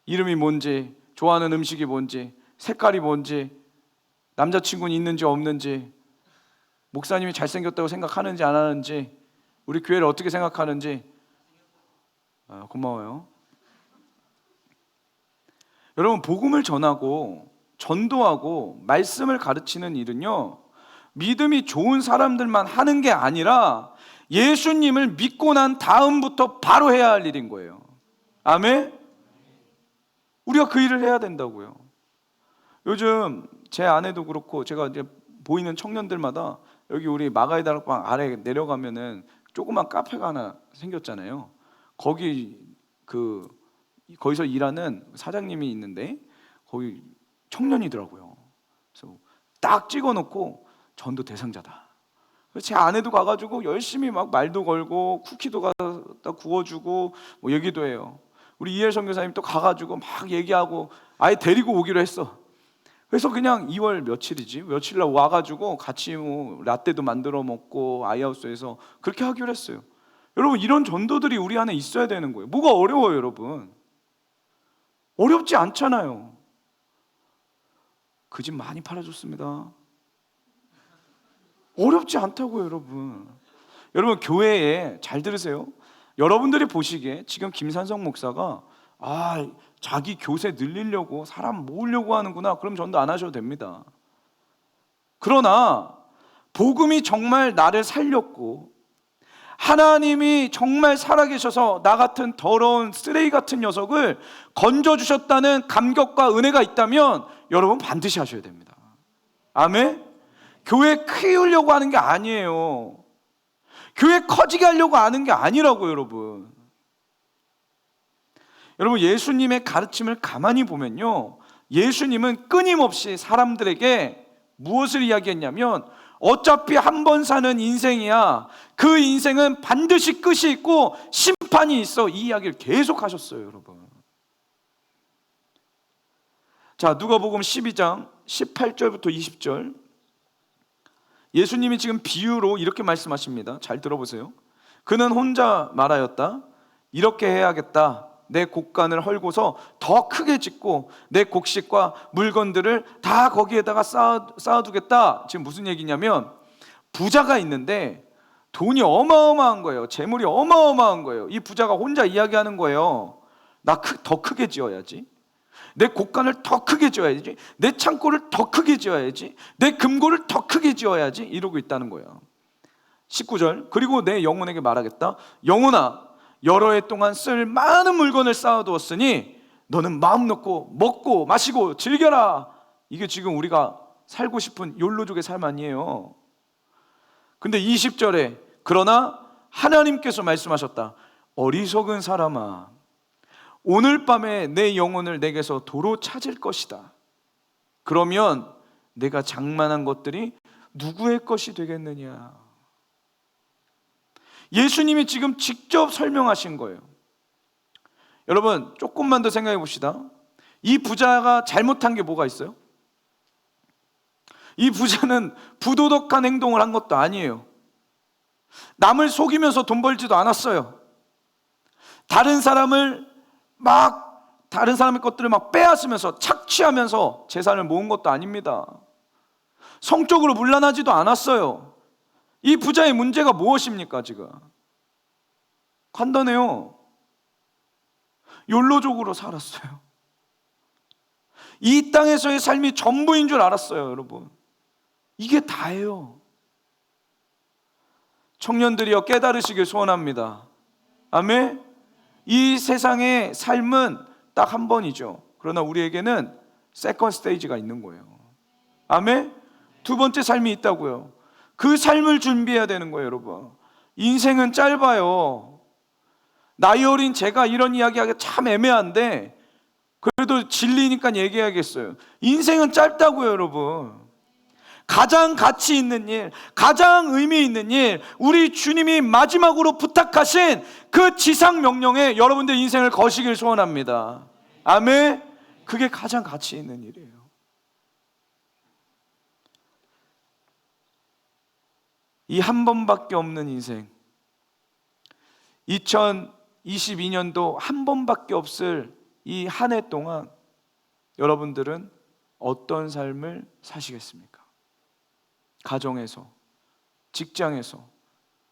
이름이 뭔지, 좋아하는 음식이 뭔지, 색깔이 뭔지, 남자친구는 있는지 없는지, 목사님이 잘생겼다고 생각하는지 안 하는지, 우리 교회를 어떻게 생각하는지. 고마워요. 여러분, 복음을 전하고 전도하고 말씀을 가르치는 일은요, 믿음이 좋은 사람들만 하는 게 아니라 예수님을 믿고 난 다음부터 바로 해야 할 일인 거예요. 아멘? 우리가 그 일을 해야 된다고요. 요즘 제 아내도 그렇고 제가 이제 보이는 청년들마다 여기 우리 마가이 다락방 아래 내려가면은 조그만 카페가 하나 생겼잖아요. 거기서 일하는 사장님이 있는데 거기 청년이더라고요. 그래서 딱 찍어놓고 전도 대상자다. 제 아내도 가가지고 열심히 막 말도 걸고 쿠키도 갖다 구워주고 뭐 얘기도 해요. 우리 이엘 선교사님 또 가가지고 막 얘기하고 아예 데리고 오기로 했어. 그래서 그냥 2월 며칠 날 와가지고 같이 뭐 라떼도 만들어 먹고 아이하우스에서 그렇게 하기로 했어요. 여러분, 이런 전도들이 우리 안에 있어야 되는 거예요. 뭐가 어려워요, 여러분? 어렵지 않잖아요. 그 집 많이 팔아줬습니다. 어렵지 않다고요, 여러분. 여러분, 교회에 잘 들으세요. 여러분들이 보시기에 지금 김산성 목사가 자기 교세 늘리려고 사람 모으려고 하는구나, 그럼 전도 안 하셔도 됩니다. 그러나 복음이 정말 나를 살렸고 하나님이 정말 살아계셔서 나 같은 더러운 쓰레기 같은 녀석을 건져주셨다는 감격과 은혜가 있다면 여러분 반드시 하셔야 됩니다. 아멘? 교회 키우려고 하는 게 아니에요. 교회 커지게 하려고 하는 게 아니라고요, 여러분. 여러분, 예수님의 가르침을 가만히 보면요, 예수님은 끊임없이 사람들에게 무엇을 이야기했냐면, 어차피 한 번 사는 인생이야, 그 인생은 반드시 끝이 있고 심판이 있어, 이 이야기를 계속 하셨어요, 여러분. 자, 누가복음 12장 18절부터 20절, 예수님이 지금 비유로 이렇게 말씀하십니다. 잘 들어보세요. 그는 혼자 말하였다. 이렇게 해야겠다. 내 곡간을 헐고서 더 크게 짓고 내 곡식과 물건들을 다 거기에다가 쌓아두겠다. 지금 무슨 얘기냐면, 부자가 있는데 돈이 어마어마한 거예요. 재물이 어마어마한 거예요. 이 부자가 혼자 이야기하는 거예요. 나 더 크게 지어야지. 내 곡간을 더 크게 지어야지. 내 창고를 더 크게 지어야지. 내 금고를 더 크게 지어야지. 이러고 있다는 거예요. 19절, 그리고 내 영혼에게 말하겠다. 영혼아, 여러 해 동안 쓸 많은 물건을 쌓아두었으니 너는 마음 놓고 먹고 마시고 즐겨라. 이게 지금 우리가 살고 싶은 욜로족의 삶 아니에요. 근데 20절에 그러나 하나님께서 말씀하셨다. 어리석은 사람아, 오늘 밤에 내 영혼을 내게서 도로 찾을 것이다. 그러면 내가 장만한 것들이 누구의 것이 되겠느냐. 예수님이 지금 직접 설명하신 거예요. 여러분, 조금만 더 생각해 봅시다. 이 부자가 잘못한 게 뭐가 있어요? 이 부자는 부도덕한 행동을 한 것도 아니에요. 남을 속이면서 돈 벌지도 않았어요. 다른 사람의 것들을 막 빼앗으면서 착취하면서 재산을 모은 것도 아닙니다. 성적으로 문란하지도 않았어요. 이 부자의 문제가 무엇입니까? 지금 간단해요. 욜로족으로 살았어요. 이 땅에서의 삶이 전부인 줄 알았어요, 여러분. 이게 다예요. 청년들이여, 깨달으시길 소원합니다. 아멘. 이 세상의 삶은 딱 한 번이죠. 그러나 우리에게는 세컨 스테이지가 있는 거예요. 아멘. 두 번째 삶이 있다고요. 그 삶을 준비해야 되는 거예요, 여러분. 인생은 짧아요. 나이 어린 제가 이런 이야기하기 참 애매한데 그래도 진리니까 얘기해야겠어요. 인생은 짧다고요, 여러분. 가장 가치 있는 일, 가장 의미 있는 일, 우리 주님이 마지막으로 부탁하신 그 지상 명령에 여러분들 인생을 거시길 소원합니다. 아멘. 그게 가장 가치 있는 일이에요. 이 한 번밖에 없는 인생, 2022년도 한 번밖에 없을 이 한 해 동안 여러분들은 어떤 삶을 사시겠습니까? 가정에서, 직장에서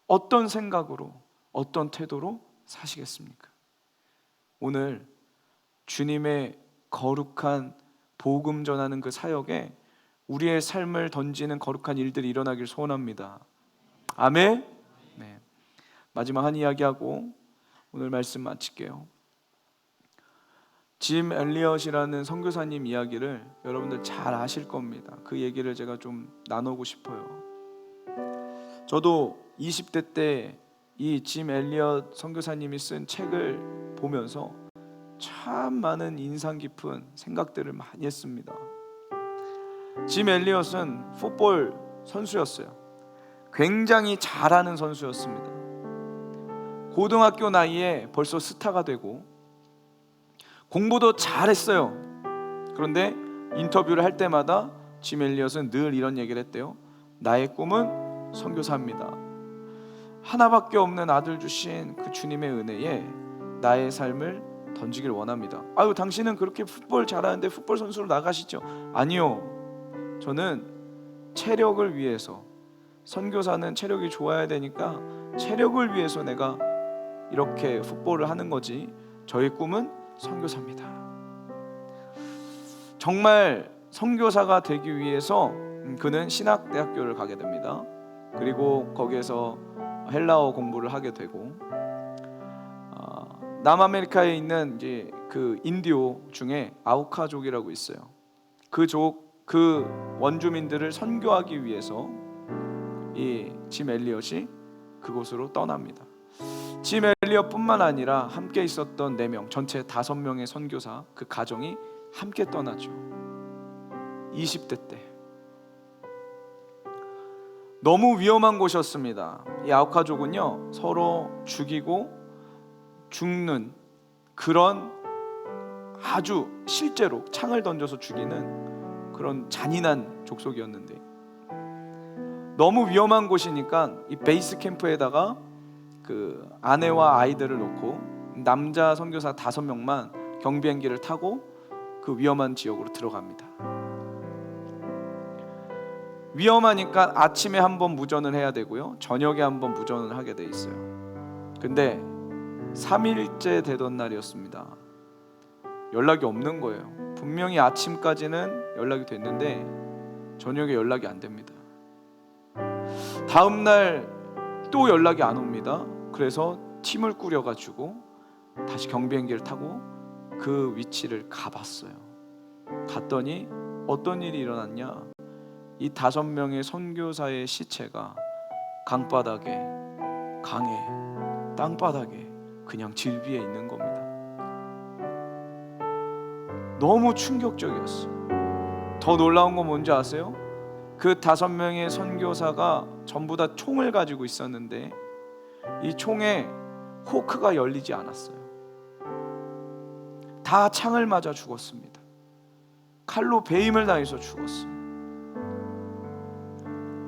어떤 생각으로, 어떤 태도로 사시겠습니까? 오늘 주님의 거룩한 복음 전하는 그 사역에 우리의 삶을 던지는 거룩한 일들이 일어나길 소원합니다. 아멘. 네. 마지막 한 이야기하고 오늘 말씀 마칠게요. 짐 엘리엇이라는 선교사님 이야기를 여러분들 잘 아실 겁니다. 그 얘기를 제가 좀 나누고 싶어요. 저도 20대 때 이 짐 엘리엇 선교사님이 쓴 책을 보면서 참 많은 인상 깊은 생각들을 많이 했습니다. 짐 엘리엇은 풋볼 선수였어요. 굉장히 잘하는 선수였습니다. 고등학교 나이에 벌써 스타가 되고 공부도 잘했어요. 그런데 인터뷰를 할 때마다 짐 엘리엇은 늘 이런 얘기를 했대요. 나의 꿈은 선교사입니다. 하나밖에 없는 아들 주신 그 주님의 은혜에 나의 삶을 던지길 원합니다. 아유, 당신은 그렇게 풋볼 잘하는데 풋볼 선수로 나가시죠? 아니요, 저는 체력을 위해서, 선교사는 체력이 좋아야 되니까 체력을 위해서 내가 이렇게 풋볼을 하는 거지, 저의 꿈은 선교사입니다. 정말 선교사가 되기 위해서 그는 신학대학교를 가게 됩니다. 그리고 거기에서 헬라어 공부를 하게 되고, 남아메리카에 있는 이제 그 인디오 중에 아우카족이라고 있어요. 그 원주민들을 선교하기 위해서 이 짐 엘리엇이 그곳으로 떠납니다. 짐 엘리엇뿐만 아니라 함께 있었던 4명, 전체 5명의 선교사, 그 가정이 함께 떠나죠. 20대 때. 너무 위험한 곳이었습니다. 이 아우카족은요, 서로 죽이고 죽는 그런, 아주 실제로 창을 던져서 죽이는 그런 잔인한 족속이었는데, 너무 위험한 곳이니까 이 베이스 캠프에다가 그 아내와 아이들을 놓고 남자 선교사 5명만 경비행기를 타고 그 위험한 지역으로 들어갑니다. 위험하니까 아침에 한번 무전을 해야 되고요, 저녁에 한번 무전을 하게 돼 있어요. 근데 3일째 되던 날이었습니다. 연락이 없는 거예요. 분명히 아침까지는 연락이 됐는데 저녁에 연락이 안 됩니다. 다음 날 또 연락이 안 옵니다. 그래서 팀을 꾸려가지고 다시 경비행기를 타고 그 위치를 가봤어요. 갔더니 어떤 일이 일어났냐, 이 5명의 선교사의 시체가 강바닥에, 강에, 땅바닥에 그냥 질비해 있는 겁니다. 너무 충격적이었어요. 더 놀라운 건 뭔지 아세요? 그 5명의 선교사가 전부 다 총을 가지고 있었는데 이 총에 호크가 열리지 않았어요. 다 창을 맞아 죽었습니다. 칼로 베임을 당해서 죽었어요.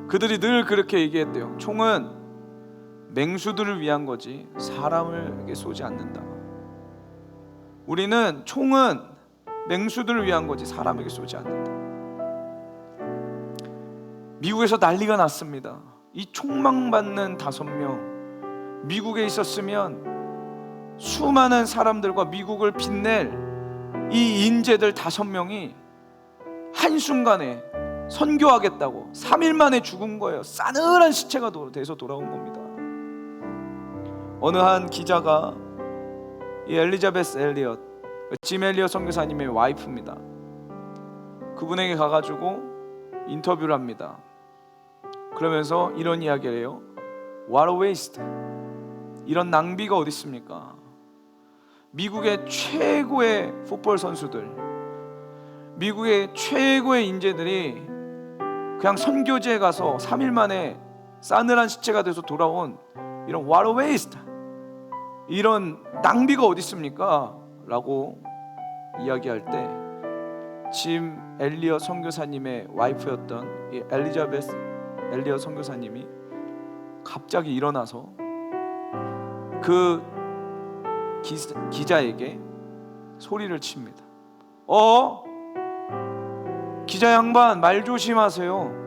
그들이 늘 그렇게 얘기했대요. 총은 맹수들을 위한 거지 사람에게 쏘지 않는다. 우리는 총은 맹수들을 위한 거지 사람에게 쏘지 않는다. 미국에서 난리가 났습니다. 이 총망받는 5명, 미국에 있었으면 수많은 사람들과 미국을 빛낼 이 인재들 5명이 한순간에 선교하겠다고 3일 만에 죽은 거예요. 싸늘한 시체가 돼서 돌아온 겁니다. 어느 한 기자가 이 엘리자베스 엘리엇, 짐 엘리엇 선교사님의 와이프입니다. 그분에게 가가지고 인터뷰를 합니다. 그러면서 이런 이야기를 해요. What a waste. 이런 낭비가 어디 있습니까? 미국의 최고의 풋볼 선수들, 미국의 최고의 인재들이 그냥 선교지에 가서 3일 만에 싸늘한 시체가 돼서 돌아온 이런 what a waste, 이런 낭비가 어디 있습니까? 라고 이야기할 때 짐 엘리엇 선교사님의 와이프였던 이 엘리자베스 엘리엇 선교사님이 갑자기 일어나서 그 기자에게 소리를 칩니다. 기자 양반, 말 조심하세요.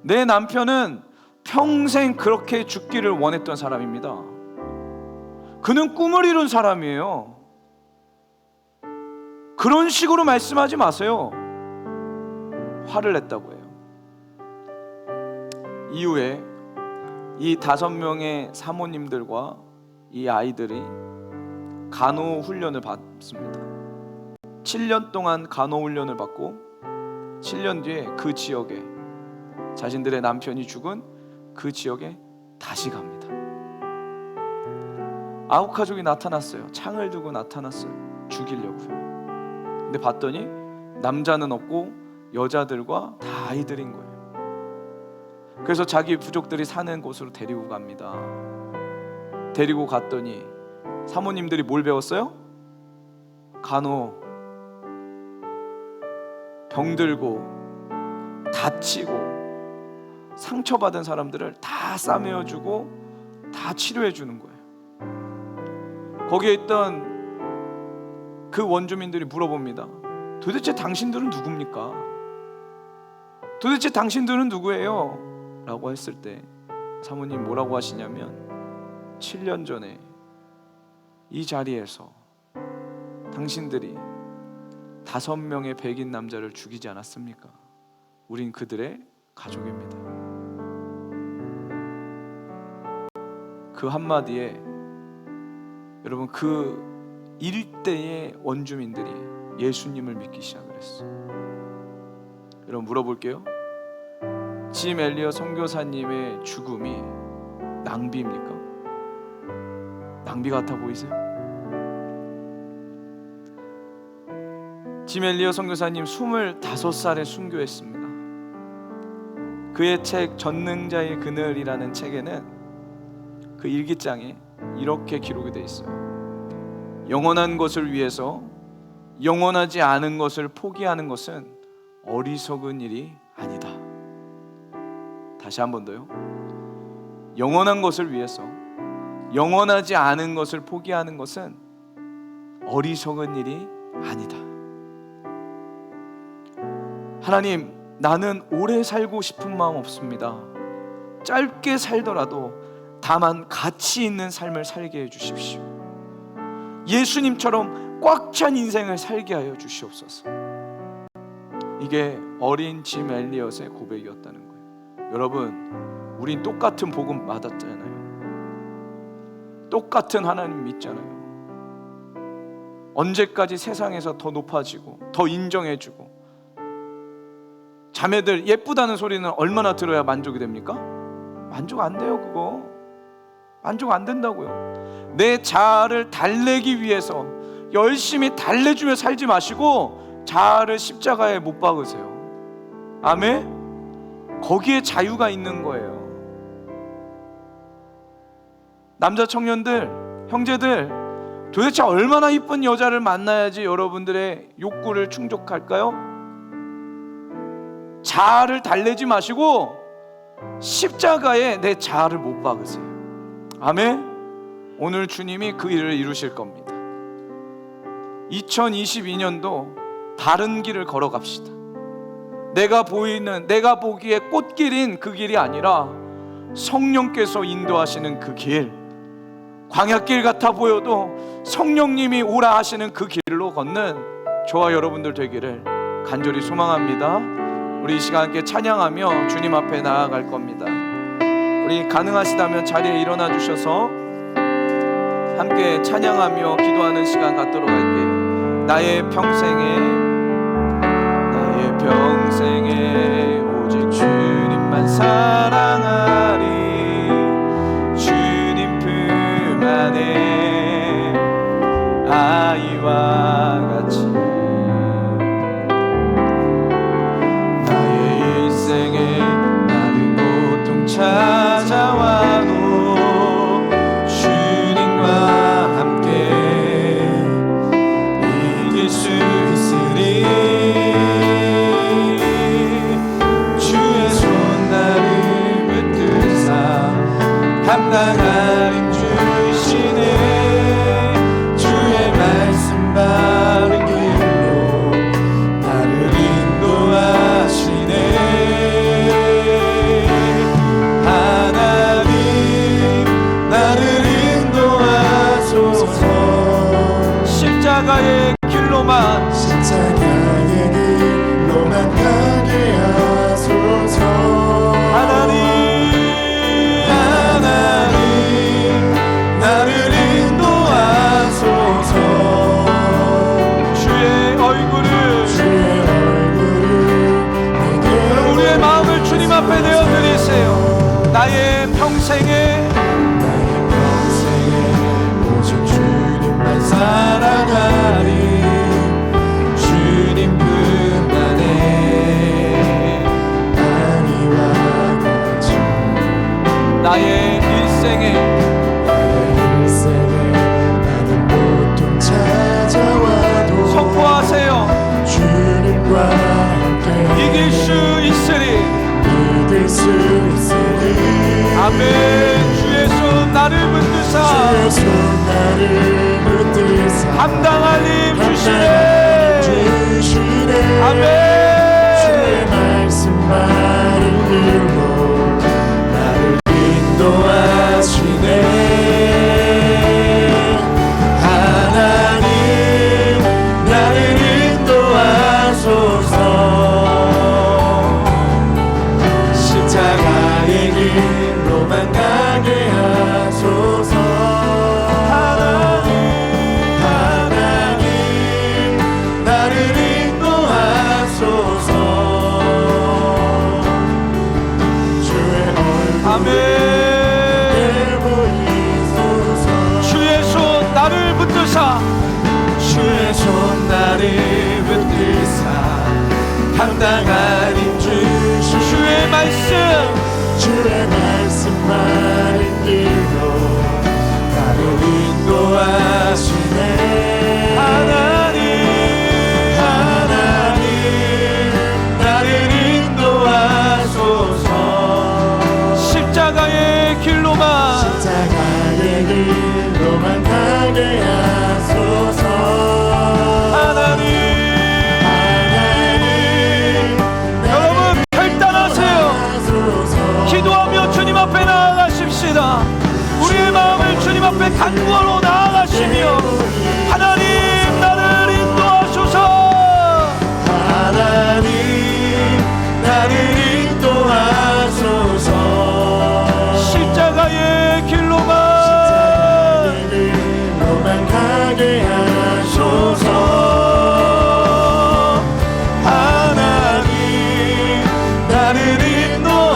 내 남편은 평생 그렇게 죽기를 원했던 사람입니다. 그는 꿈을 이룬 사람이에요. 그런 식으로 말씀하지 마세요. 화를 냈다고 해요. 이후에 이 5명의 사모님들과 이 아이들이 간호 훈련을 받습니다. 7년 동안 간호 훈련을 받고 7년 뒤에 그 지역에, 자신들의 남편이 죽은 그 지역에 다시 갑니다. 아우카족이 나타났어요. 창을 두고 나타났어요. 죽이려고요. 근데 봤더니 남자는 없고 여자들과 다 아이들인 거예요. 그래서 자기 부족들이 사는 곳으로 데리고 갑니다. 데리고 갔더니 사모님들이 뭘 배웠어요? 간호, 병들고 다치고 상처받은 사람들을 다 싸매어주고 다 치료해주는 거예요. 거기에 있던 그 원주민들이 물어봅니다. 도대체 당신들은 누굽니까? 도대체 당신들은 누구예요? 라고 했을 때 사모님 뭐라고 하시냐면, 7년 전에 이 자리에서 당신들이 5명의 백인 남자를 죽이지 않았습니까? 우린 그들의 가족입니다. 그 한마디에 여러분 그 일대의 원주민들이 예수님을 믿기 시작을 했어요. 여러분 물어볼게요. 짐 엘리엇 선교사님의 죽음이 낭비입니까? 낭비 같아 보이세요? 짐 엘리엇 선교사님 25살에 순교했습니다. 그의 책 전능자의 그늘이라는 책에는 그 일기장에 이렇게 기록이 되어 있어요. 영원한 것을 위해서 영원하지 않은 것을 포기하는 것은 어리석은 일이 아니다. 다시 한 번 더요. 영원한 것을 위해서 영원하지 않은 것을 포기하는 것은 어리석은 일이 아니다. 하나님, 나는 오래 살고 싶은 마음 없습니다. 짧게 살더라도 다만 가치 있는 삶을 살게 해주십시오. 예수님처럼 꽉 찬 인생을 살게 하여 주시옵소서. 이게 어린 짐 엘리엇의 고백이었다는 거예요. 여러분, 우린 똑같은 복음 받았잖아요. 똑같은 하나님 믿잖아요. 언제까지 세상에서 더 높아지고 더 인정해주고, 자매들 예쁘다는 소리는 얼마나 들어야 만족이 됩니까? 만족 안 돼요. 그거 만족 안 된다고요. 내 자아를 달래기 위해서 열심히 달래주며 살지 마시고 자아를 십자가에 못 박으세요. 아멘? 거기에 자유가 있는 거예요. 남자 청년들, 형제들, 도대체 얼마나 이쁜 여자를 만나야지 여러분들의 욕구를 충족할까요? 자아를 달래지 마시고 십자가에 내 자아를 못 박으세요. 아멘? 오늘 주님이 그 일을 이루실 겁니다. 2022년도 다른 길을 걸어갑시다. 내가 보기에 꽃길인 그 길이 아니라 성령께서 인도하시는 그 길, 광야길 같아 보여도 성령님이 오라 하시는 그 길로 걷는 저와 여러분들 되기를 간절히 소망합니다. 우리 이 시간 함께 찬양하며 주님 앞에 나아갈 겁니다. 우리 가능하시다면 자리에 일어나 주셔서 함께 찬양하며 기도하는 시간 갖도록 할게요. 나의 평생에 오직 주님만 사랑하리. 주님 품 안에 아이와 같이 나의 일생에 다른 고통 찾아와도 주님과 함께 이길 수 있으리. 주의 손 나를 붙드사 감당할 힘 주시네. 주의 말씀 바른 길로 나를 인도하시네. 하나님 나를 인도하소서. 십자가의 길로만 가게 하소서. 하나님 나를 인도하소서. 주의 얼굴을 여러분 우리의 마음을 주님 앞에 내어드리세요. 나의 평생에 오직 주님만 사랑하리. 주님 품 안에 아니와 같이 나의 일생에 나는 고통 찾아와도 선포하세요. 주님과 함께 이길 수 있으리. 아멘. 주의 손 나를 붙드사 감당할 힘 주시네. 아멘. 주의 말씀 바른 길로 나를 인도하시네. 하나님 나를 인도하소서. 십자가의 길로만 가게 하소서. 주의 손 나를 붙드사 당당한 힘 주시네. 주의 말씀만은 길로 나를 인도하시네. 하나님 나를 인도하소서. 십자가의 길로만 가게 하소서. 하나님 여러분 결단하세요. 기도하며 주님 앞에 나아가십시다. 우리의 마음을 주님 앞에 간구하러 나아가시며 하나님 나를 인도하소서. 하나님 나를 인도하소서. 십자가의 길로만 가게 하소서. 하나님 나를 인도하소서.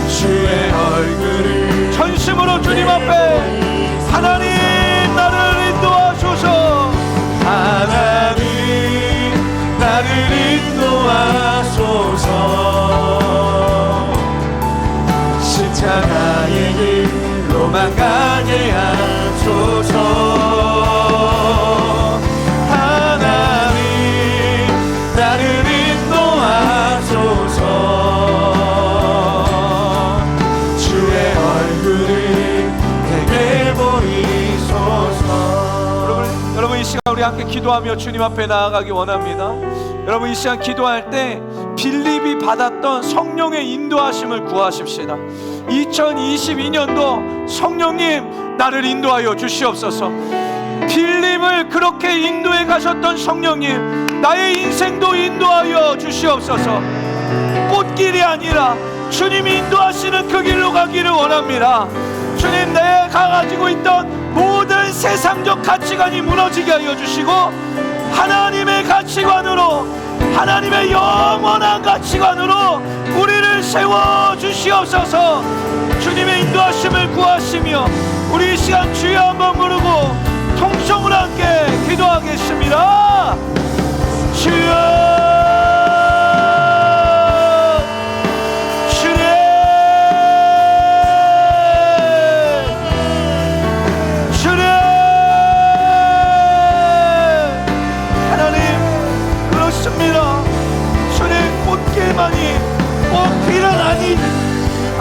주의 얼굴을 전심으로 주님 앞에 하나님 나를 인도하소서. 하나님 나를 인도하소서. 십자가의 길로만 가게 하소서. 하나님 나를 인도하소서. 주의 얼굴을 내게 보이소서. 여러분 이 시간 우리 함께 기도하며 주님 앞에 나아가기 원합니다. 여러분 이 시간 기도할 때 빌립이 받았던 성령의 인도하심을 구하십시다. 2022년도 성령님 나를 인도하여 주시옵소서. 빌립을 그렇게 인도해 가셨던 성령님 나의 인생도 인도하여 주시옵소서. 꽃길이 아니라 주님이 인도하시는 그 길로 가기를 원합니다. 주님 내가 가지고 있던 모든 세상적 가치관이 무너지게 하여 주시고 하나님의 가치관으로 하나님의 영원한 가치관으로 우리를 세워주시옵소서. 주님의 인도하심을 구하시며 우리 이 시간 주여 한번 부르고 통성으로 함께 기도하겠습니다. 주여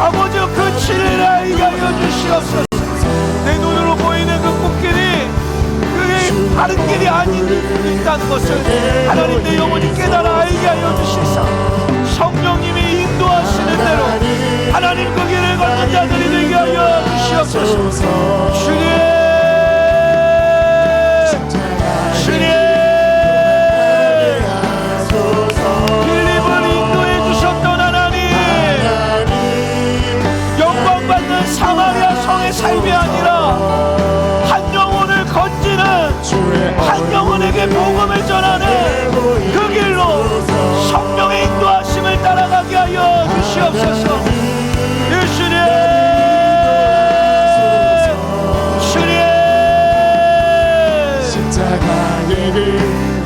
아버지 그 진리를 알게 하여 주시옵소서. 내 눈으로 보이는 그 꽃길이 그게 다른 길이 아니다는 것을 하나님 내 영혼이 깨달아 알게 하여 주시사 성령님이 인도하시는 대로 하나님 그 길을 걷는 자들이 되게 하여 주시옵소서. 주님 사마리아 성의 삶이 아니라 한 영혼을 건지는 한 영혼에게 복음을 전하는 그 길로 성령의 인도하심을 따라가게 하여 주시옵소서. 주님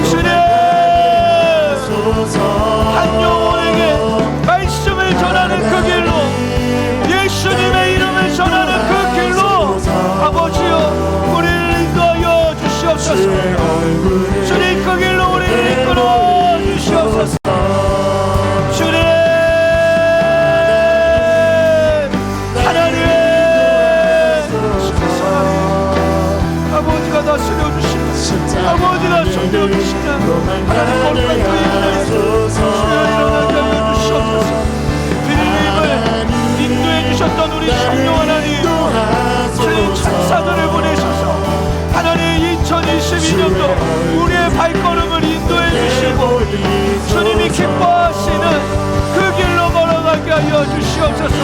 주님 한 영혼에게 말씀을 전하는 그 길로 예수님의 이름을 전하는 그 길로 아버지여 우리를 인도하여 주시옵소서. 주님 그 길로 우리를 이끌어 주시옵소서. 주님 하나님 아버지가 다스려 주시는 아버지가 섬겨 주시는 하나님 거룩한 그 이름을 주여 일어나게 하여 주시옵소서. 빌립을 인도해 주셨던 우리 성령 하나님 주님 천사들을 보내셔서 하나님 2022년도 우리의 발걸음을 인도해 주시고 주님이 기뻐하시는 그 길로 걸어가게 하여 주시옵소서.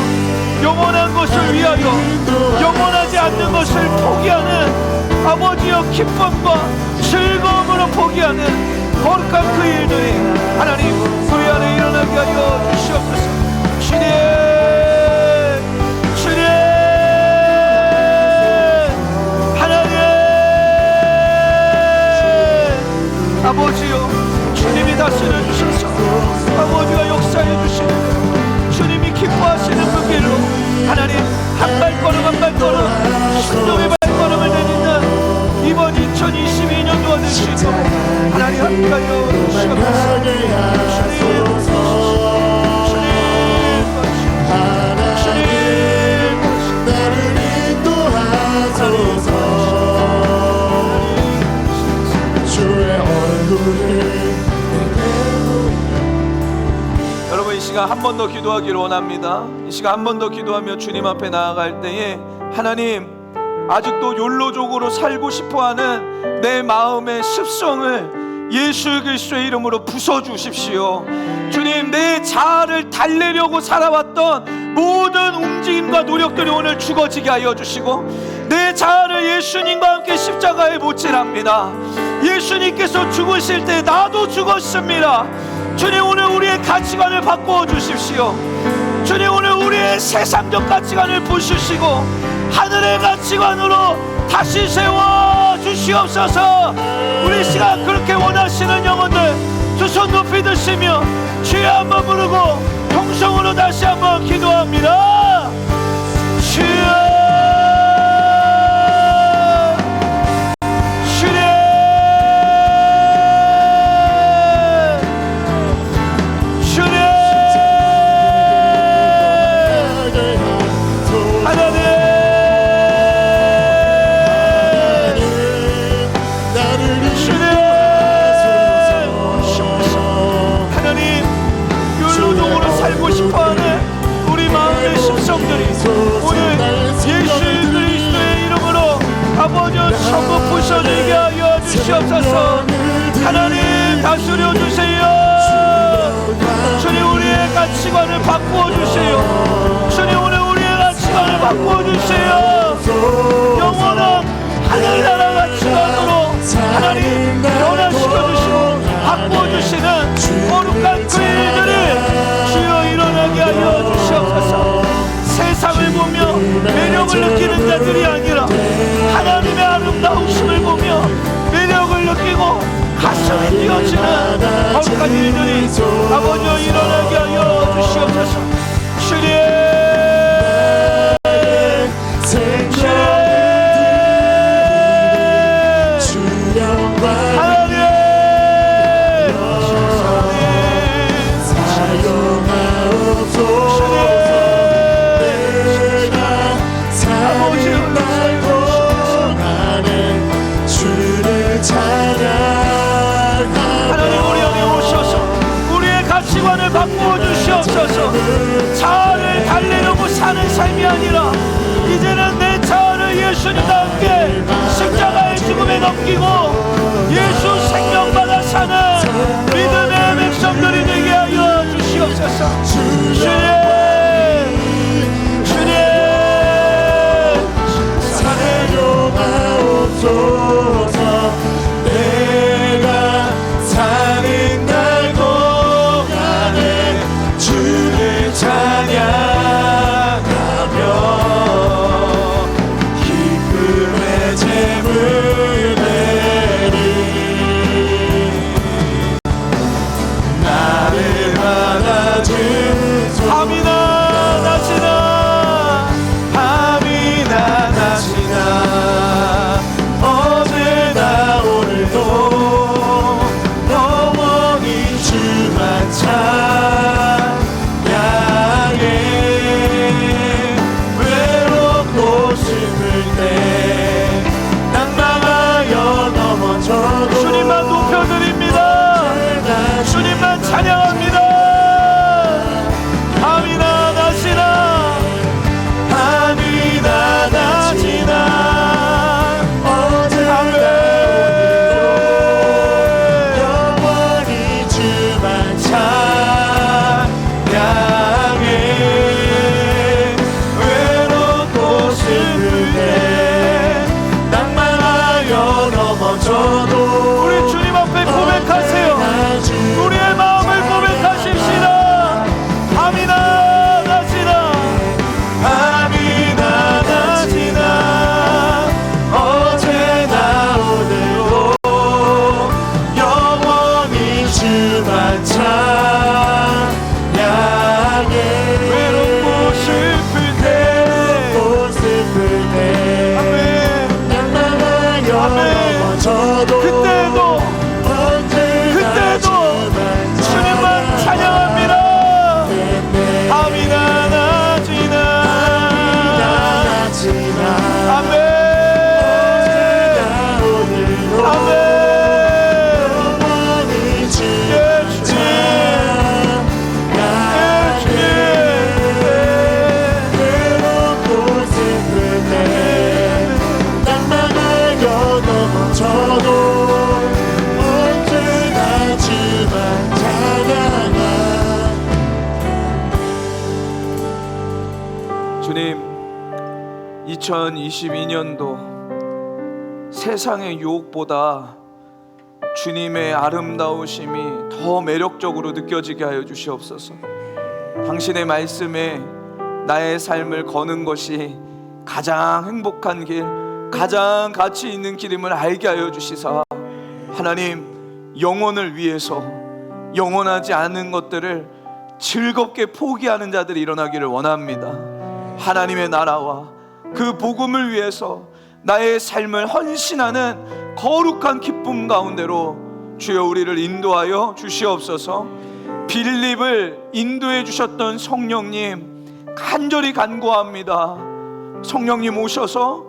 영원한 것을 위하여 영원하지 않는 것을 포기하는 아버지여 기쁨과 즐거움으로 포기하는 거룩한 그 일들이 하나님 우리 안에 일어나게 하여 주시옵소서. 주님 2022년도가 될 수 있도록 하나님 함께하여 주시옵소서. 나를 인도하소서. 주의 얼굴을 여러분, 이 시간 한 번 더 기도하기를 원합니다. 이 시간 한 번 더 기도하며 주님 앞에 나아갈 때에 하나님, 아직도 욜로족으로 살고 싶어하는 내 마음의 습성을 예수 그리스도의 이름으로 부숴주십시오. 주님, 내 자아를 달래려고 살아왔던 모든 움직임과 노력들이 오늘 죽어지게 하여 주시고, 내 자아를 예수님과 함께 십자가에 못질합니다. 예수님께서 죽으실 때 나도 죽었습니다. 주님, 오늘 우리의 가치관을 바꾸어 주십시오. 주님, 오늘 우리의 세상적 가치관을 부수시고 하늘의 가치관으로 다시 세워 주시옵소서. 우리 시간 그렇게 원하시는 영혼들 두 손 높이 드시며 주여 한번 부르고 통성으로 다시 한번 기도합니다. 주여, 오늘 예수 그리스도의 이름으로 아버지 전부 부셔지게 하여 주시옵소서. 하나님, 다스려 주세요. 주님, 우리의 가치관을 바꾸어 주세요. 주님, 오늘 우리의 가치관을 바꾸어 주세요. 영원한 하늘나라 가치관으로 하나님 변화시켜 주시고 바꾸어 주시는 거룩한 그 일들이 주여 일어나게 하여 주시옵소서. 세상을 보며 매력을 느끼는 자들이 아니라 하나님의 아름다우심을 보며 매력을 느끼고 가슴이 뛰어지는 거룩한 일들이 아버지 일어나게 하여 주시옵소서. 주님, 바꾸어 주시옵소서. 자아를 달래려고 사는 삶이 아니라 이제는 내 자아를 예수님과 함께 십자가의 죽음에 넘기고 예수 생명받아 사는 믿음의 백성들이 되게 하여 주시옵소서. 주님, 사랑하옵소서. 내가 사는 날 동안에 주를 찬양하며 기쁨의 제물 드리 나를 받아준 밤이나 낮이나 밤이나 낮이나 저도 언제나 주만 찬양하. 주님, 2022년도 세상의 유혹보다 주님의 아름다우심이 더 매력적으로 느껴지게 하여 주시옵소서. 당신의 말씀에 나의 삶을 거는 것이 가장 행복한 길, 가장 가치 있는 길임을 알게 하여 주시사, 하나님, 영혼을 위해서 영원하지 않은 것들을 즐겁게 포기하는 자들이 일어나기를 원합니다. 하나님의 나라와 그 복음을 위해서 나의 삶을 헌신하는 거룩한 기쁨 가운데로 주여 우리를 인도하여 주시옵소서. 빌립을 인도해 주셨던 성령님, 간절히 간구합니다. 성령님 오셔서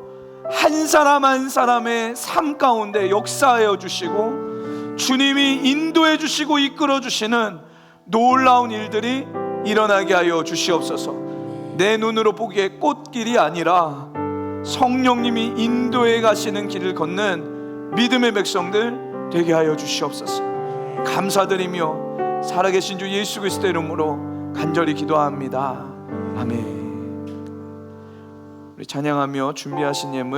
한 사람 한 사람의 삶 가운데 역사하여 주시고 주님이 인도해 주시고 이끌어 주시는 놀라운 일들이 일어나게 하여 주시옵소서. 내 눈으로 보기에 꽃길이 아니라 성령님이 인도해 가시는 길을 걷는 믿음의 백성들 되게 하여 주시옵소서. 감사드리며 살아계신 주 예수 그리스도의 이름으로 간절히 기도합니다. 아멘. 우리 찬양하며 준비하신 예물